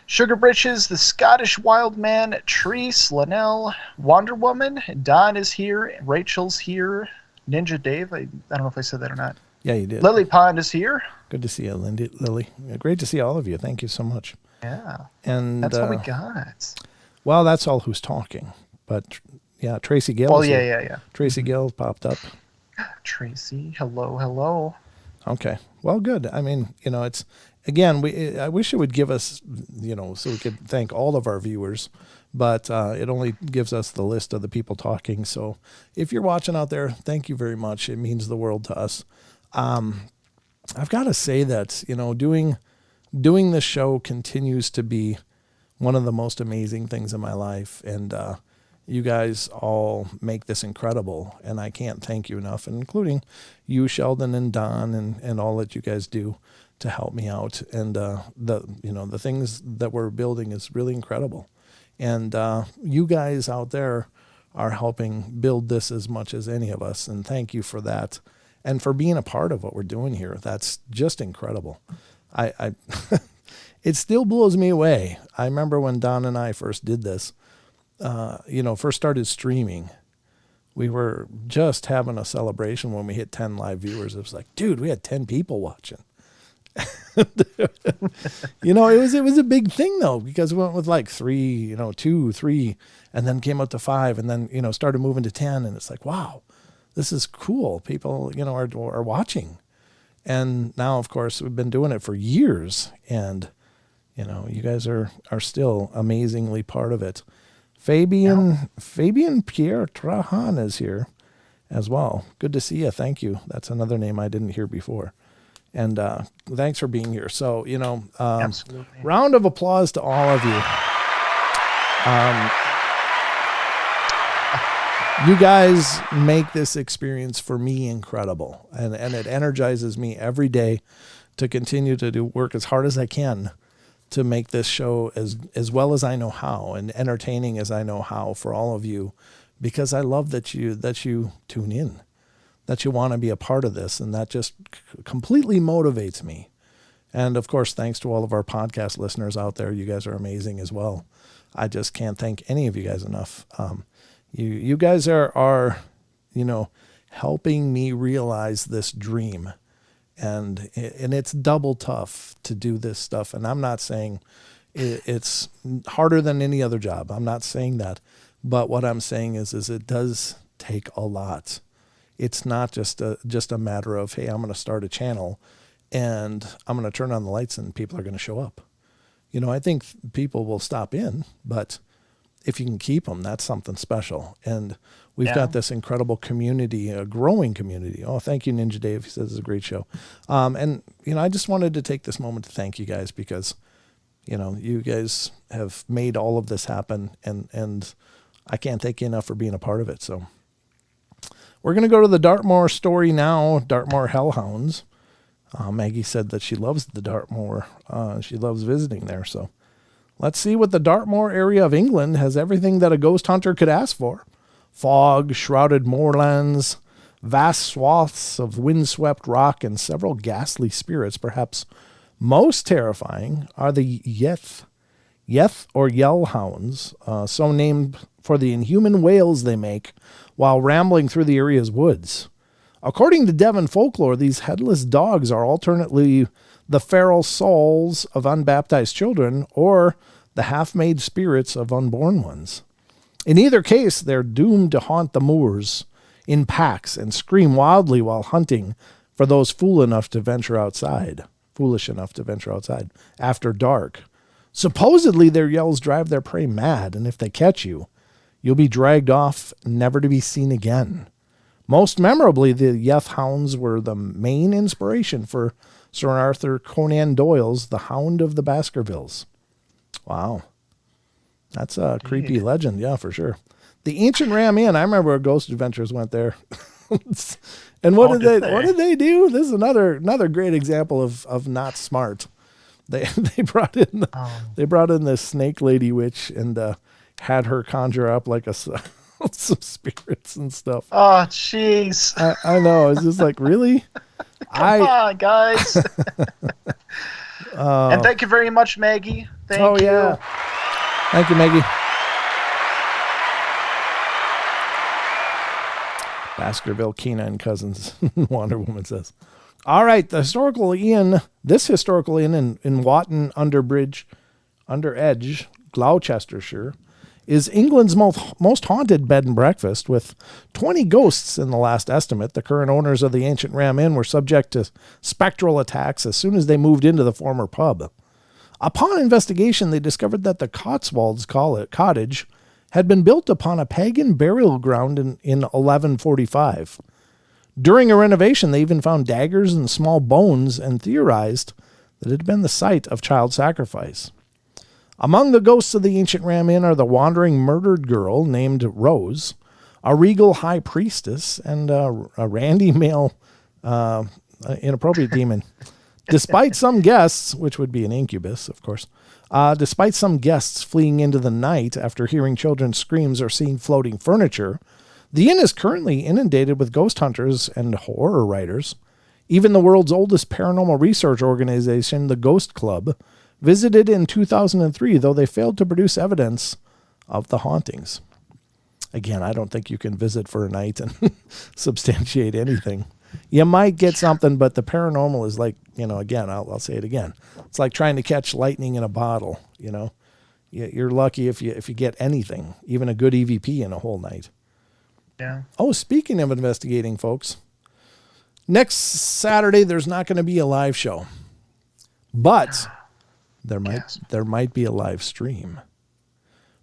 Sugar Britches, the Scottish Wild Man, Treese, Linnell, Wonder Woman, Don is here. Rachel's here. Ninja Dave. I don't know if I said that or not. Yeah, you did. Lily Pond is here. Good to see you, Lily. Great to see all of you. Thank you so much. Yeah. And that's what we got. Well, that's all who's talking. But yeah, Tracy Gill. Oh, yeah. Tracy Gill popped up. Tracy, hello. Okay. Well, good. I mean, it's, again, I wish it would give us, so we could thank all of our viewers, but it only gives us the list of the people talking. So if you're watching out there, thank you very much. It means the world to us. I've got to say that, doing this show continues to be one of the most amazing things in my life. And you guys all make this incredible. And I can't thank you enough, and including you, Sheldon, and Don, and all that you guys do to help me out. And the things that we're building is really incredible. And you guys out there are helping build this as much as any of us. And thank you for that. And for being a part of what we're doing here. That's just incredible. I it still blows me away. I remember when Don and I first did this, first started streaming. We were just having a celebration when we hit 10 live viewers. It was like, dude, we had 10 people watching. It was a big thing though, because we went with like 3, 2, 3, and then came up to 5, and then, started moving to 10. And it's like, wow, this is cool. People, are watching. And now, of course, we've been doing it for years, and, you guys are still amazingly part of it. Fabian Pierre Trahan is here as well. Good to see you. Thank you. That's another name I didn't hear before. And thanks for being here. So, Absolutely. Round of applause to all of you. You guys make this experience for me incredible, and it energizes me every day to continue to work as hard as I can to make this show as well as I know how, and entertaining as I know how for all of you, because I love that you tune in, that you want to be a part of this, and that just completely motivates me. And of course, thanks to all of our podcast listeners out there. You guys are amazing as well. I just can't thank any of you guys enough. You guys are helping me realize this dream, and it's double tough to do this stuff. And I'm not saying it's harder than any other job. I'm not saying that, but what I'm saying is it does take a lot. It's not just a matter of, hey, I'm going to start a channel and I'm going to turn on the lights and people are going to show up. I think people will stop in, but if you can keep them, that's something special. And we've got this incredible community, a growing community. Oh, thank you, Ninja Dave. He says it's a great show. And I just wanted to take this moment to thank you guys, because, you guys have made all of this happen, and I can't thank you enough for being a part of it. So we're going to go to the Dartmoor story now, Dartmoor Hellhounds. Maggie said that she loves the Dartmoor. She loves visiting there. So let's see what the Dartmoor area of England has everything that a ghost hunter could ask for. Fog, shrouded moorlands, vast swaths of windswept rock, and several ghastly spirits, perhaps Most terrifying are the Yeth or Yell hounds, so named for the inhuman wails they make while rambling through the area's woods. According to Devon folklore, these headless dogs are alternately the feral souls of unbaptized children or the half-made spirits of unborn ones. In either case, they're doomed to haunt the moors in packs and scream wildly while hunting for those foolish enough to venture outside after dark. Supposedly, their yells drive their prey mad, and if they catch you, you'll be dragged off, never to be seen again. Most memorably, the Yeth hounds were the main inspiration for Sir Arthur Conan Doyle's The Hound of the Baskervilles. Wow. That's a creepy legend, yeah, for sure. The Ancient Ram Inn, I remember our Ghost Adventures went there. And what did they do? This is another great example of not smart. They brought in this snake lady witch and had her conjure up like some spirits and stuff. Oh, jeez. I know. It's just like, really? Come on, guys. And thank you very much, Maggie. Thank you. Yeah. Thank you, Maggie. Baskerville Canine Cousins, Wonder Woman says. All right, this historical inn in Watton Under Edge, Gloucestershire, is England's most haunted bed and breakfast, with 20 ghosts in the last estimate. The current owners of the Ancient Ram Inn were subject to spectral attacks as soon as they moved into the former pub. Upon investigation, they discovered that the Cotswolds cottage had been built upon a pagan burial ground in 1145. During a renovation, they even found daggers and small bones and theorized that it had been the site of child sacrifice. Among the ghosts of the Ancient Ram Inn are the wandering murdered girl named Rose, a regal high priestess, and a randy male inappropriate demon. Despite some guests, which would be an incubus, of course, despite some guests fleeing into the night after hearing children's screams or seeing floating furniture, the inn is currently inundated with ghost hunters and horror writers. Even the world's oldest paranormal research organization, the Ghost Club, visited in 2003, though they failed to produce evidence of the hauntings. Again, I don't think you can visit for a night and substantiate anything. You might get something, but the paranormal is like, again, I'll say it again. It's like trying to catch lightning in a bottle, You're lucky if you get anything, even a good EVP in a whole night. Yeah. Oh, speaking of investigating, folks, next Saturday there's not going to be a live show, but there might be a live stream,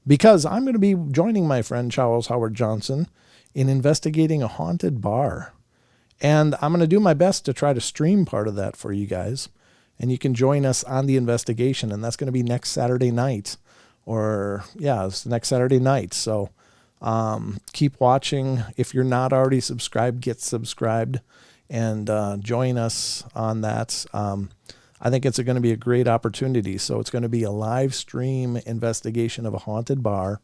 because I'm going to be joining my friend Charles Howard Johnson in investigating a haunted bar. And I'm going to do my best to try to stream part of that for you guys. And you can join us on the investigation. And that's going to be next Saturday night. It's next Saturday night. So keep watching. If you're not already subscribed, get subscribed and join us on that. I think it's going to be a great opportunity. So it's going to be a live stream investigation of a haunted bar.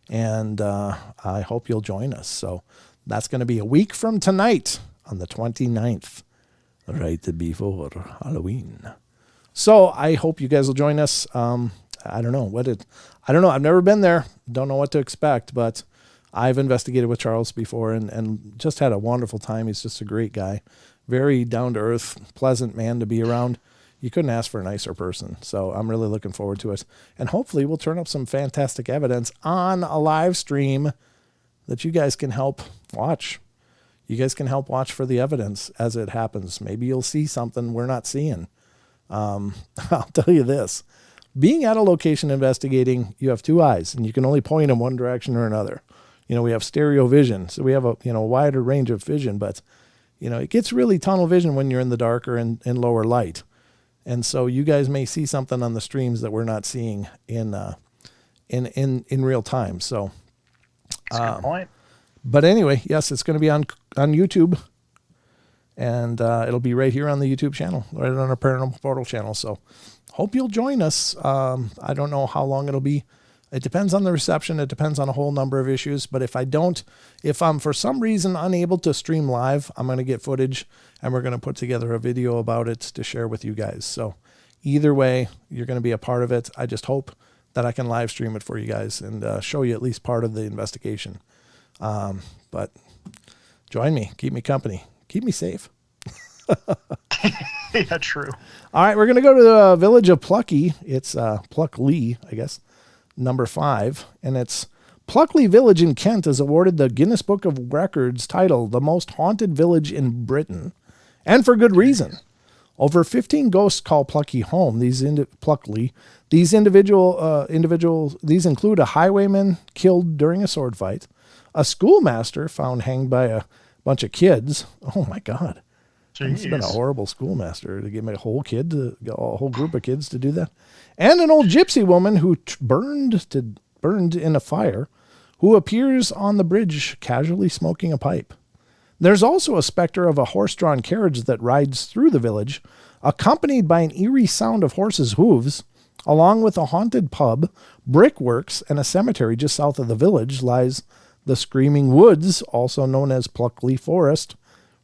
And I hope you'll join us. So that's going to be a week from tonight, on the 29th, right before Halloween. So I hope you guys will join us. I don't know. I've never been there. Don't know what to expect, but I've investigated with Charles before and just had a wonderful time. He's just a great guy. Very down-to-earth, pleasant man to be around. You couldn't ask for a nicer person. So I'm really looking forward to it. And hopefully we'll turn up some fantastic evidence on a live stream that you guys can help watch. You guys can help watch for the evidence as it happens. Maybe you'll see something we're not seeing. I'll tell you this. Being at a location investigating, you have two eyes, and you can only point in one direction or another. We have stereo vision, so we have a wider range of vision, but it gets really tunnel vision when you're in the dark or in lower light. And so you guys may see something on the streams that we're not seeing in real time. So that's a good point. But anyway, yes, it's going to be on YouTube, and it'll be right here on the YouTube channel, right on our Paranormal Portal channel. So hope you'll join us. I don't know how long it'll be. It depends on the reception. It depends on a whole number of issues. But if I'm for some reason unable to stream live, I'm going to get footage, and we're going to put together a video about it to share with you guys. So Either way, you're going to be a part of it. I just hope that I can live stream it for you guys and show you at least part of the investigation. But join me, keep me company, keep me safe. Yeah, true. All right, we're going to go to the village of Plucky. It's Pluckley, I guess, number 5. And it's Pluckley Village in Kent is awarded the Guinness Book of Records title, the most haunted village in Britain. And for good reason. Over 15 ghosts call Plucky home. These include a highwayman killed during a sword fight, a schoolmaster found hanged by a bunch of kids. Oh my God. It's been a horrible schoolmaster to get a whole group of kids to do that. And an old gypsy woman who burned in a fire, who appears on the bridge casually smoking a pipe. There's also a specter of a horse-drawn carriage that rides through the village, accompanied by an eerie sound of horses' hooves. Along with a haunted pub, brickworks, and a cemetery just south of the village lies the Screaming Woods, also known as Pluckley Forest,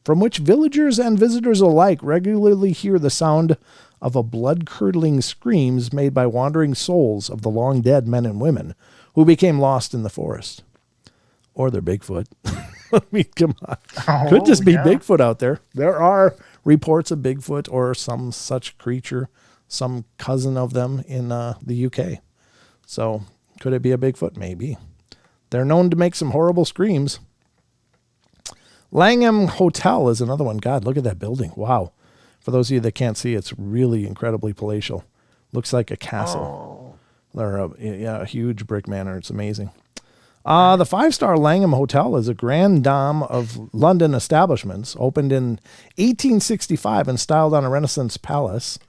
from which villagers and visitors alike regularly hear the sound of a blood-curdling screams made by wandering souls of the long-dead men and women who became lost in the forest. Or they're Bigfoot. I mean, come on. Could just be Bigfoot out there. There are reports of Bigfoot or some such creature, some cousin of them in the UK. So could it be a Bigfoot? Maybe. They're known to make some horrible screams. Langham Hotel is another one. God, look at that building. Wow. For those of you that can't see, it's really incredibly palatial. Looks like a castle. Or a huge brick manor. It's amazing. The 5-star Langham Hotel is a grand dame of London establishments, opened in 1865 and styled on a Renaissance palace.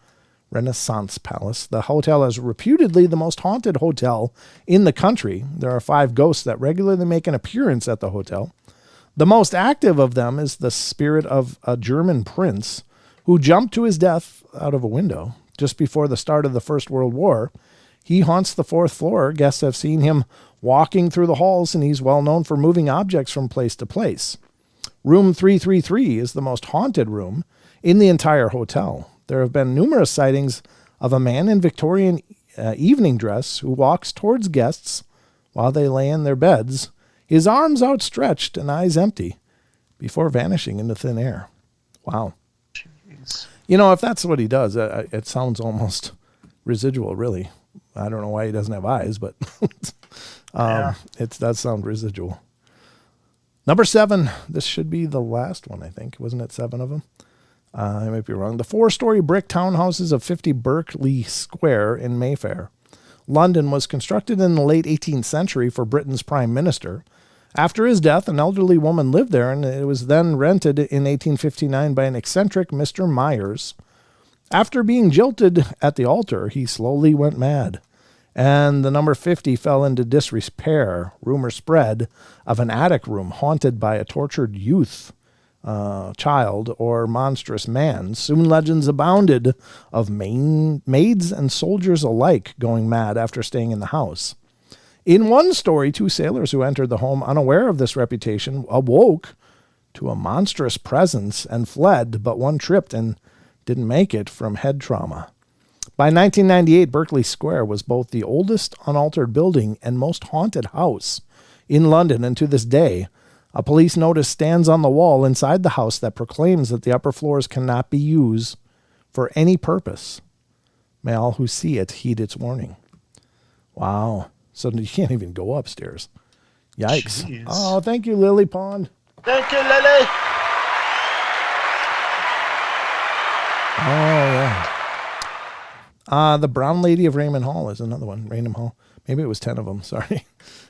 The hotel is reputedly the most haunted hotel in the country. There are 5 ghosts that regularly make an appearance at the hotel. The most active of them is the spirit of a German prince who jumped to his death out of a window just before the start of the First World War. He haunts the 4th floor. Guests have seen him walking through the halls, and he's well known for moving objects from place to place. Room 333 is the most haunted room in the entire hotel. There have been numerous sightings of a man in Victorian evening dress who walks towards guests while they lay in their beds, his arms outstretched and eyes empty, before vanishing into thin air. Wow. Jeez. You know, if that's what he does, it sounds almost residual, really. I don't know why he doesn't have eyes, but it does sound residual. Number 7, this should be the last one, I think. Wasn't it 7 of them? I might be wrong. The 4-story brick townhouses of 50 Berkeley Square in Mayfair, London, was constructed in the late 18th century for Britain's prime minister. After his death, an elderly woman lived there, and it was then rented in 1859 by an eccentric Mr. Myers. After being jilted at the altar, he slowly went mad, and the number 50 fell into disrepair. Rumor spread of an attic room haunted by a tortured youth, child, or monstrous man. Soon legends abounded of maids and soldiers alike going mad after staying in the house. In one story, 2 sailors who entered the home unaware of this reputation awoke to a monstrous presence and fled, but one tripped and didn't make it from head trauma. By 1998, Berkeley Square was both the oldest unaltered building and most haunted house in London, and to this day, a police notice stands on the wall inside the house that proclaims that the upper floors cannot be used for any purpose. May all who see it heed its warning. Wow. So you can't even go upstairs. Yikes. Jeez. Oh, thank you, Lily Pond. Thank you, Lily. Oh, yeah. The Brown Lady of Raymond Hall is another one. Raynham Hall. Maybe it was 10 of them. Sorry.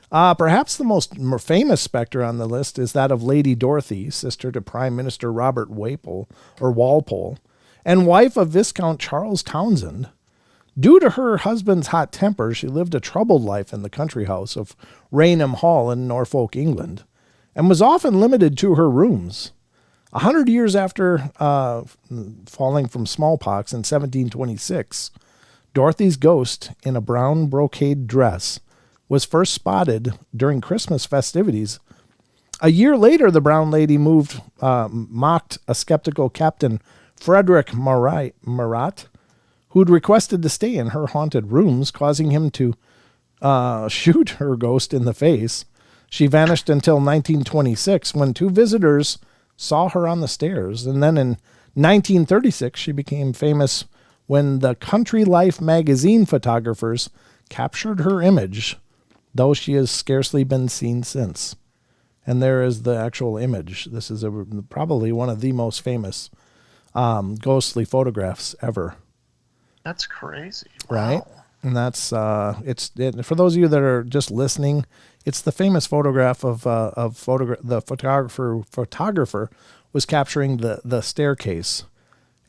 Perhaps the most famous specter on the list is that of Lady Dorothy, sister to Prime Minister Robert Walpole, and wife of Viscount Charles Townshend. Due to her husband's hot temper, she lived a troubled life in the country house of Raynham Hall in Norfolk, England, and was often limited to her rooms. 100 years after falling from smallpox in 1726, Dorothy's ghost in a brown brocade dress was first spotted during Christmas festivities. A year later, the Brown Lady mocked a skeptical Captain Frederick Marat, who'd requested to stay in her haunted rooms, causing him to shoot her ghost in the face. She vanished until 1926 when 2 visitors saw her on the stairs. And then in 1936, she became famous when the Country Life magazine photographers captured her image, though she has scarcely been seen since. And there is the actual image. This is probably one of the most famous ghostly photographs ever. That's crazy. Right? Wow. And that's for those of you that are just listening, it's the famous photograph of the photographer was capturing the staircase,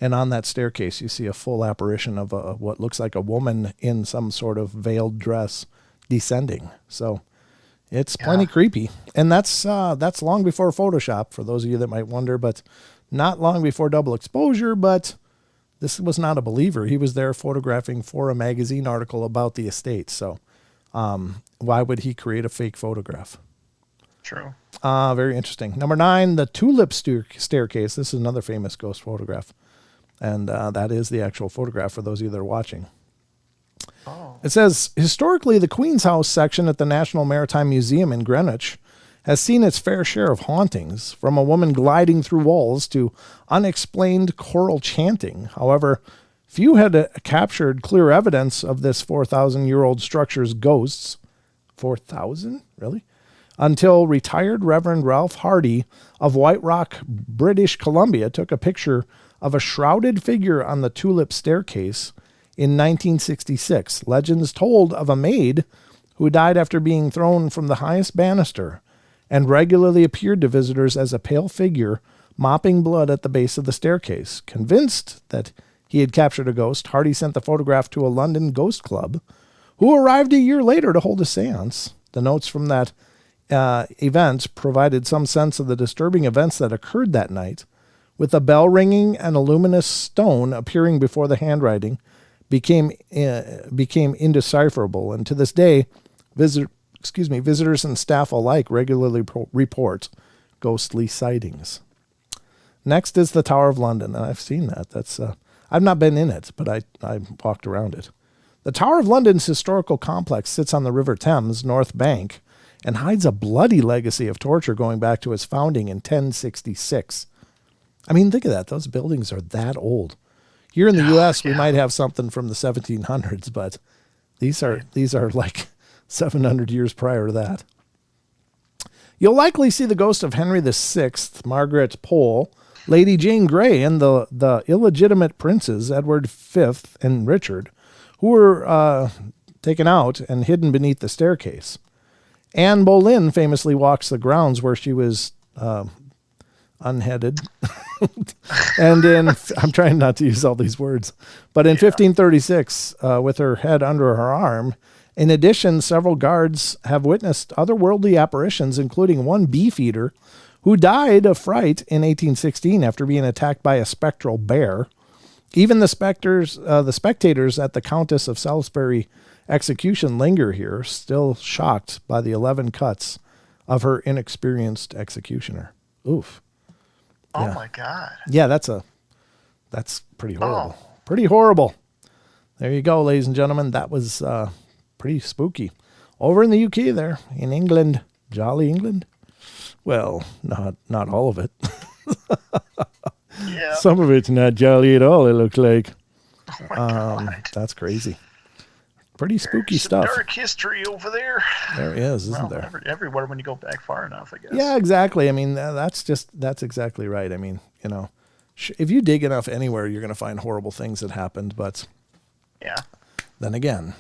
and on that staircase you see a full apparition of what looks like a woman in some sort of veiled dress descending. So it's plenty creepy, and that's long before Photoshop, for those of you that might wonder, but not long before double exposure. But this was not a believer. He was there photographing for a magazine article about the estate. So why would he create a fake photograph? True. Very interesting. Number 9, the Tulip Staircase. This is another famous ghost photograph. And that is the actual photograph for those of you that are watching. Oh. It says, historically, the Queen's House section at the National Maritime Museum in Greenwich has seen its fair share of hauntings, from a woman gliding through walls to unexplained choral chanting. However, few had captured clear evidence of this 4,000-year-old structure's ghosts. 4,000? Really? Until retired Reverend Ralph Hardy of White Rock, British Columbia, took a picture of a shrouded figure on the Tulip Staircase in 1966. Legends told of a maid who died after being thrown from the highest banister, and regularly appeared to visitors as a pale figure mopping blood at the base of the staircase. Convinced that he had captured a ghost, Hardy sent the photograph to a London ghost club, who arrived a year later to hold a seance. The notes from that event provided some sense of the disturbing events that occurred that night, with a bell ringing and a luminous stone appearing before the handwriting became indecipherable. And to this day, visitors and staff alike regularly report ghostly sightings. Next is the Tower of London, and I've seen that. That's I've not been in it, but I walked around it. The Tower of London's historical complex sits on the River Thames North Bank and hides a bloody legacy of torture going back to its founding in 1066. I mean, think of that. Those buildings are that old. Here in the U.S., we might have something from the 1700s, but these are like 700 years prior to that. You'll likely see the ghost of Henry VI, Margaret Pole, Lady Jane Grey, and the illegitimate princes, Edward V and Richard, who were taken out and hidden beneath the staircase. Anne Boleyn famously walks the grounds where she was unheaded. And I'm trying not to use all these words, but in 1536, with her head under her arm. In addition, several guards have witnessed otherworldly apparitions, including one beefeater who died of fright in 1816 after being attacked by a spectral bear. Even the spectators at the Countess of Salisbury execution linger here, still shocked by the 11 cuts of her inexperienced executioner. Oof. Oh my God. Yeah, that's pretty horrible. Oh. Pretty horrible. There you go, ladies and gentlemen. That was pretty spooky. Over in the UK there, in England, jolly England. Well, not all of it. Yeah. Some of it's not jolly at all, it looks like. Oh my God. That's crazy. Pretty spooky There's some stuff. dark history over there. There is, isn't there? Everywhere when you go back far enough, I guess. Yeah, exactly. I mean, that's exactly right. I mean, if you dig enough anywhere, you're going to find horrible things that happened. But yeah, then again,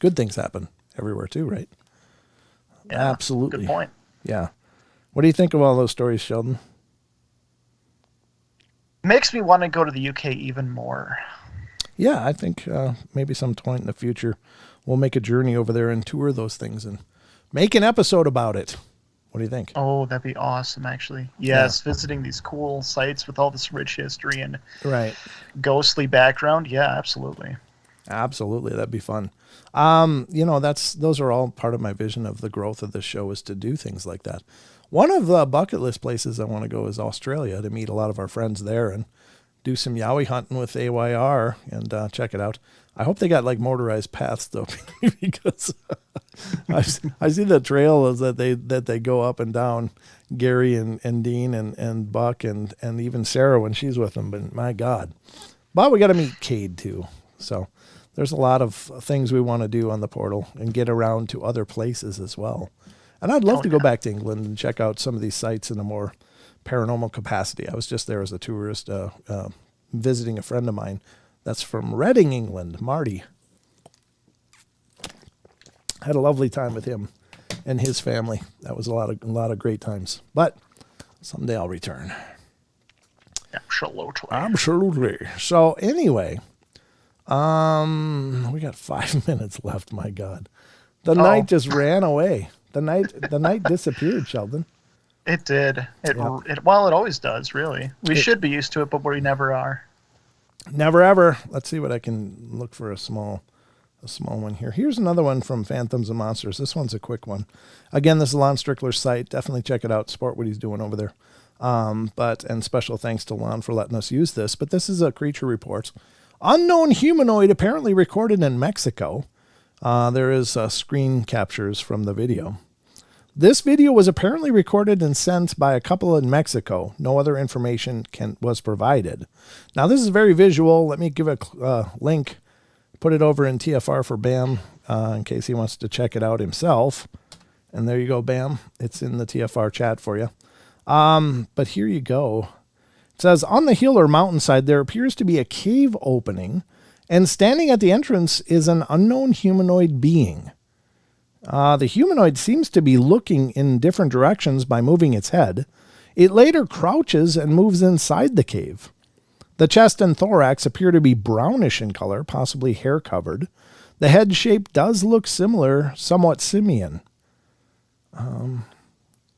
good things happen everywhere too, right? Yeah, absolutely. Good point. Yeah. What do you think of all those stories, Sheldon? Makes me want to go to the UK even more. Yeah, I think maybe some point in the future we'll make a journey over there and tour those things and make an episode about it. What do you think? Oh, that'd be awesome, actually. Yes, yeah. Visiting these cool sites with all this rich history and ghostly background. Yeah, absolutely. Absolutely, that'd be fun. Those are all part of my vision of the growth of this show, is to do things like that. One of the bucket list places I want to go is Australia, to meet a lot of our friends there and do some yowie hunting with AYR and check it out. I hope they got like motorized paths though, because I see the trail is that they go up and down. Gary and Dean and Buck and even Sarah when she's with them. But my God, but we got to meet Cade too. So there's a lot of things we want to do on the portal and get around to other places as well. And I'd love to go back to England and check out some of these sites in a more paranormal capacity. I was just there as a tourist visiting a friend of mine that's from Reading, England, Marty. Had a lovely time with him and his family. That was a lot of great times. But someday I'll return. Absolutely. So anyway, we got 5 minutes left. My God, the night just ran away. The night disappeared, Sheldon. It did. It always does. Really, we should be used to it, but we never are. Never ever. Let's see what I can look for a small one here. Here's another one from Phantoms and Monsters. This one's a quick one. Again, this is Lon Strickler's site. Definitely check it out. Support what he's doing over there. And special thanks to Lon for letting us use this. But this is a creature report. Unknown humanoid apparently recorded in Mexico. There is screen captures from the video. This video was apparently recorded and sent by a couple in Mexico. No other information was provided. Now, this is very visual. Let me give a link. Put it over in TFR for Bam in case he wants to check it out himself. And there you go, Bam. It's in the TFR chat for you. But here you go. It says, on the hill or mountainside, there appears to be a cave opening, and standing at the entrance is an unknown humanoid being. The humanoid seems to be looking in different directions by moving its head. It later crouches and moves inside the cave. The chest and thorax appear to be brownish in color, possibly hair-covered. The head shape does look similar, somewhat simian.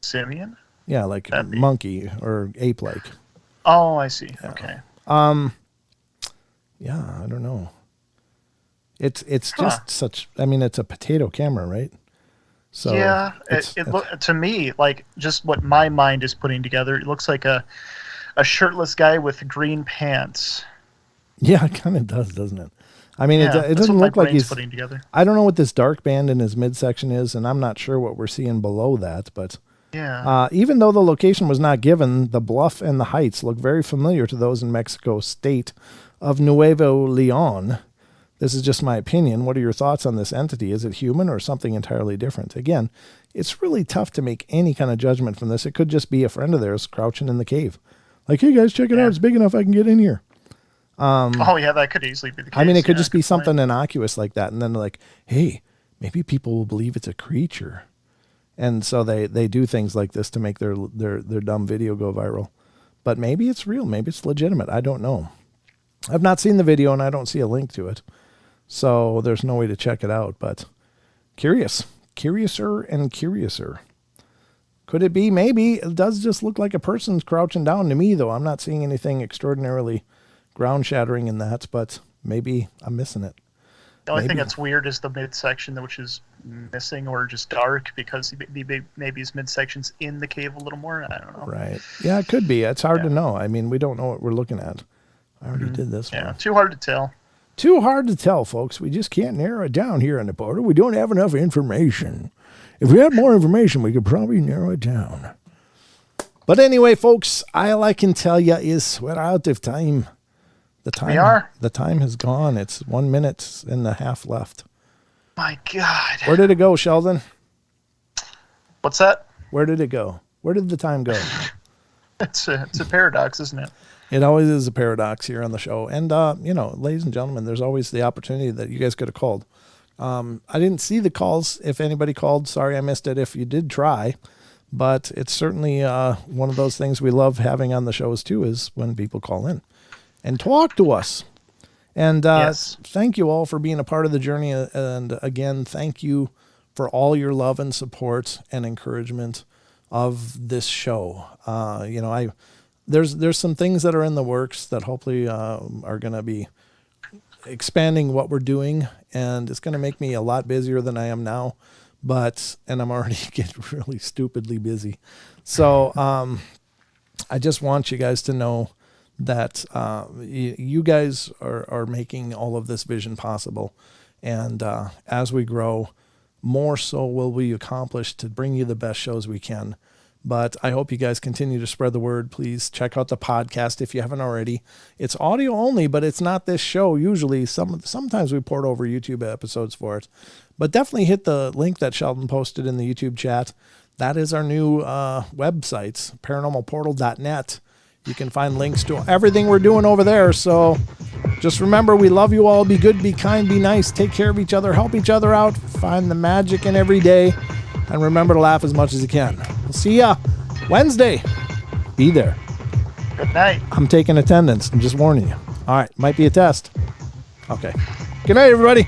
Simian? Yeah, like a monkey or ape-like. Oh, I see. Yeah. Okay. Yeah, I don't know. It's just such. I mean, it's a potato camera, right? So yeah, to me, like just what my mind is putting together, it looks like a shirtless guy with green pants. Yeah, it kind of does, doesn't it? I mean, Yeah, it doesn't look like he's putting together. I don't know what this dark band in his midsection is, and I'm not sure what we're seeing below that. But yeah, even though the location was not given, the bluff and the heights look very familiar to those in Mexico state of Nuevo Leon. This is just my opinion. What are your thoughts on this entity? Is it human or something entirely different? Again, it's really tough to make any kind of judgment from this. It could just be a friend of theirs crouching in the cave. Like, hey guys, check it out. It's big enough I can get in here. That could easily be the case. I mean, it could just be something innocuous like that. And then like, hey, maybe people will believe it's a creature. And so they do things like this to make their dumb video go viral. But maybe it's real. Maybe it's legitimate. I don't know. I've not seen the video and I don't see a link to it. So there's no way to check it out, but curiouser and curiouser. Could it be? Maybe. It does just look like a person's crouching down to me, though. I'm not seeing anything extraordinarily ground-shattering in that, but maybe I'm missing it. The only thing that's weird is the midsection, which is missing or just dark, because maybe his midsection's in the cave a little more. I don't know. Right. Yeah, it could be. It's hard to know. I mean, we don't know what we're looking at. I already did this one. Yeah, too hard to tell. Too hard to tell, folks. We just can't narrow it down here on the portal. We don't have enough information. If we had more information, we could probably narrow it down. But anyway, folks, all I can tell you is we're out of time. The time has gone. It's 1 minute and a half left. My God. Where did it go, Sheldon? What's that? Where did it go? Where did the time go? It's a paradox, isn't it? It always is a paradox here on the show. And, ladies and gentlemen, there's always the opportunity that you guys could have called. I didn't see the calls. If anybody called, sorry I missed it if you did try. But it's certainly one of those things we love having on the shows, too, is when people call in and talk to us. And Thank you all for being a part of the journey. And, again, thank you for all your love and support and encouragement of this show. There's some things that are in the works that hopefully are going to be expanding what we're doing, and it's going to make me a lot busier than I am now. And I'm already getting really stupidly busy. So I just want you guys to know that you guys are making all of this vision possible. And as we grow, more so will we accomplish to bring you the best shows we can. But I hope you guys continue to spread the word. Please check out the podcast if you haven't already. It's audio only, but it's not this show. Usually, sometimes we port over YouTube episodes for it. But definitely hit the link that Sheldon posted in the YouTube chat. That is our new website, paranormalportal.net. You can find links to everything we're doing over there. So just remember, we love you all. Be good, be kind, be nice. Take care of each other. Help each other out. Find the magic in every day. And remember to laugh as much as you can. We'll see ya Wednesday. Be there. Good night. I'm taking attendance. I'm just warning you. All right. Might be a test. Okay. Good night, everybody.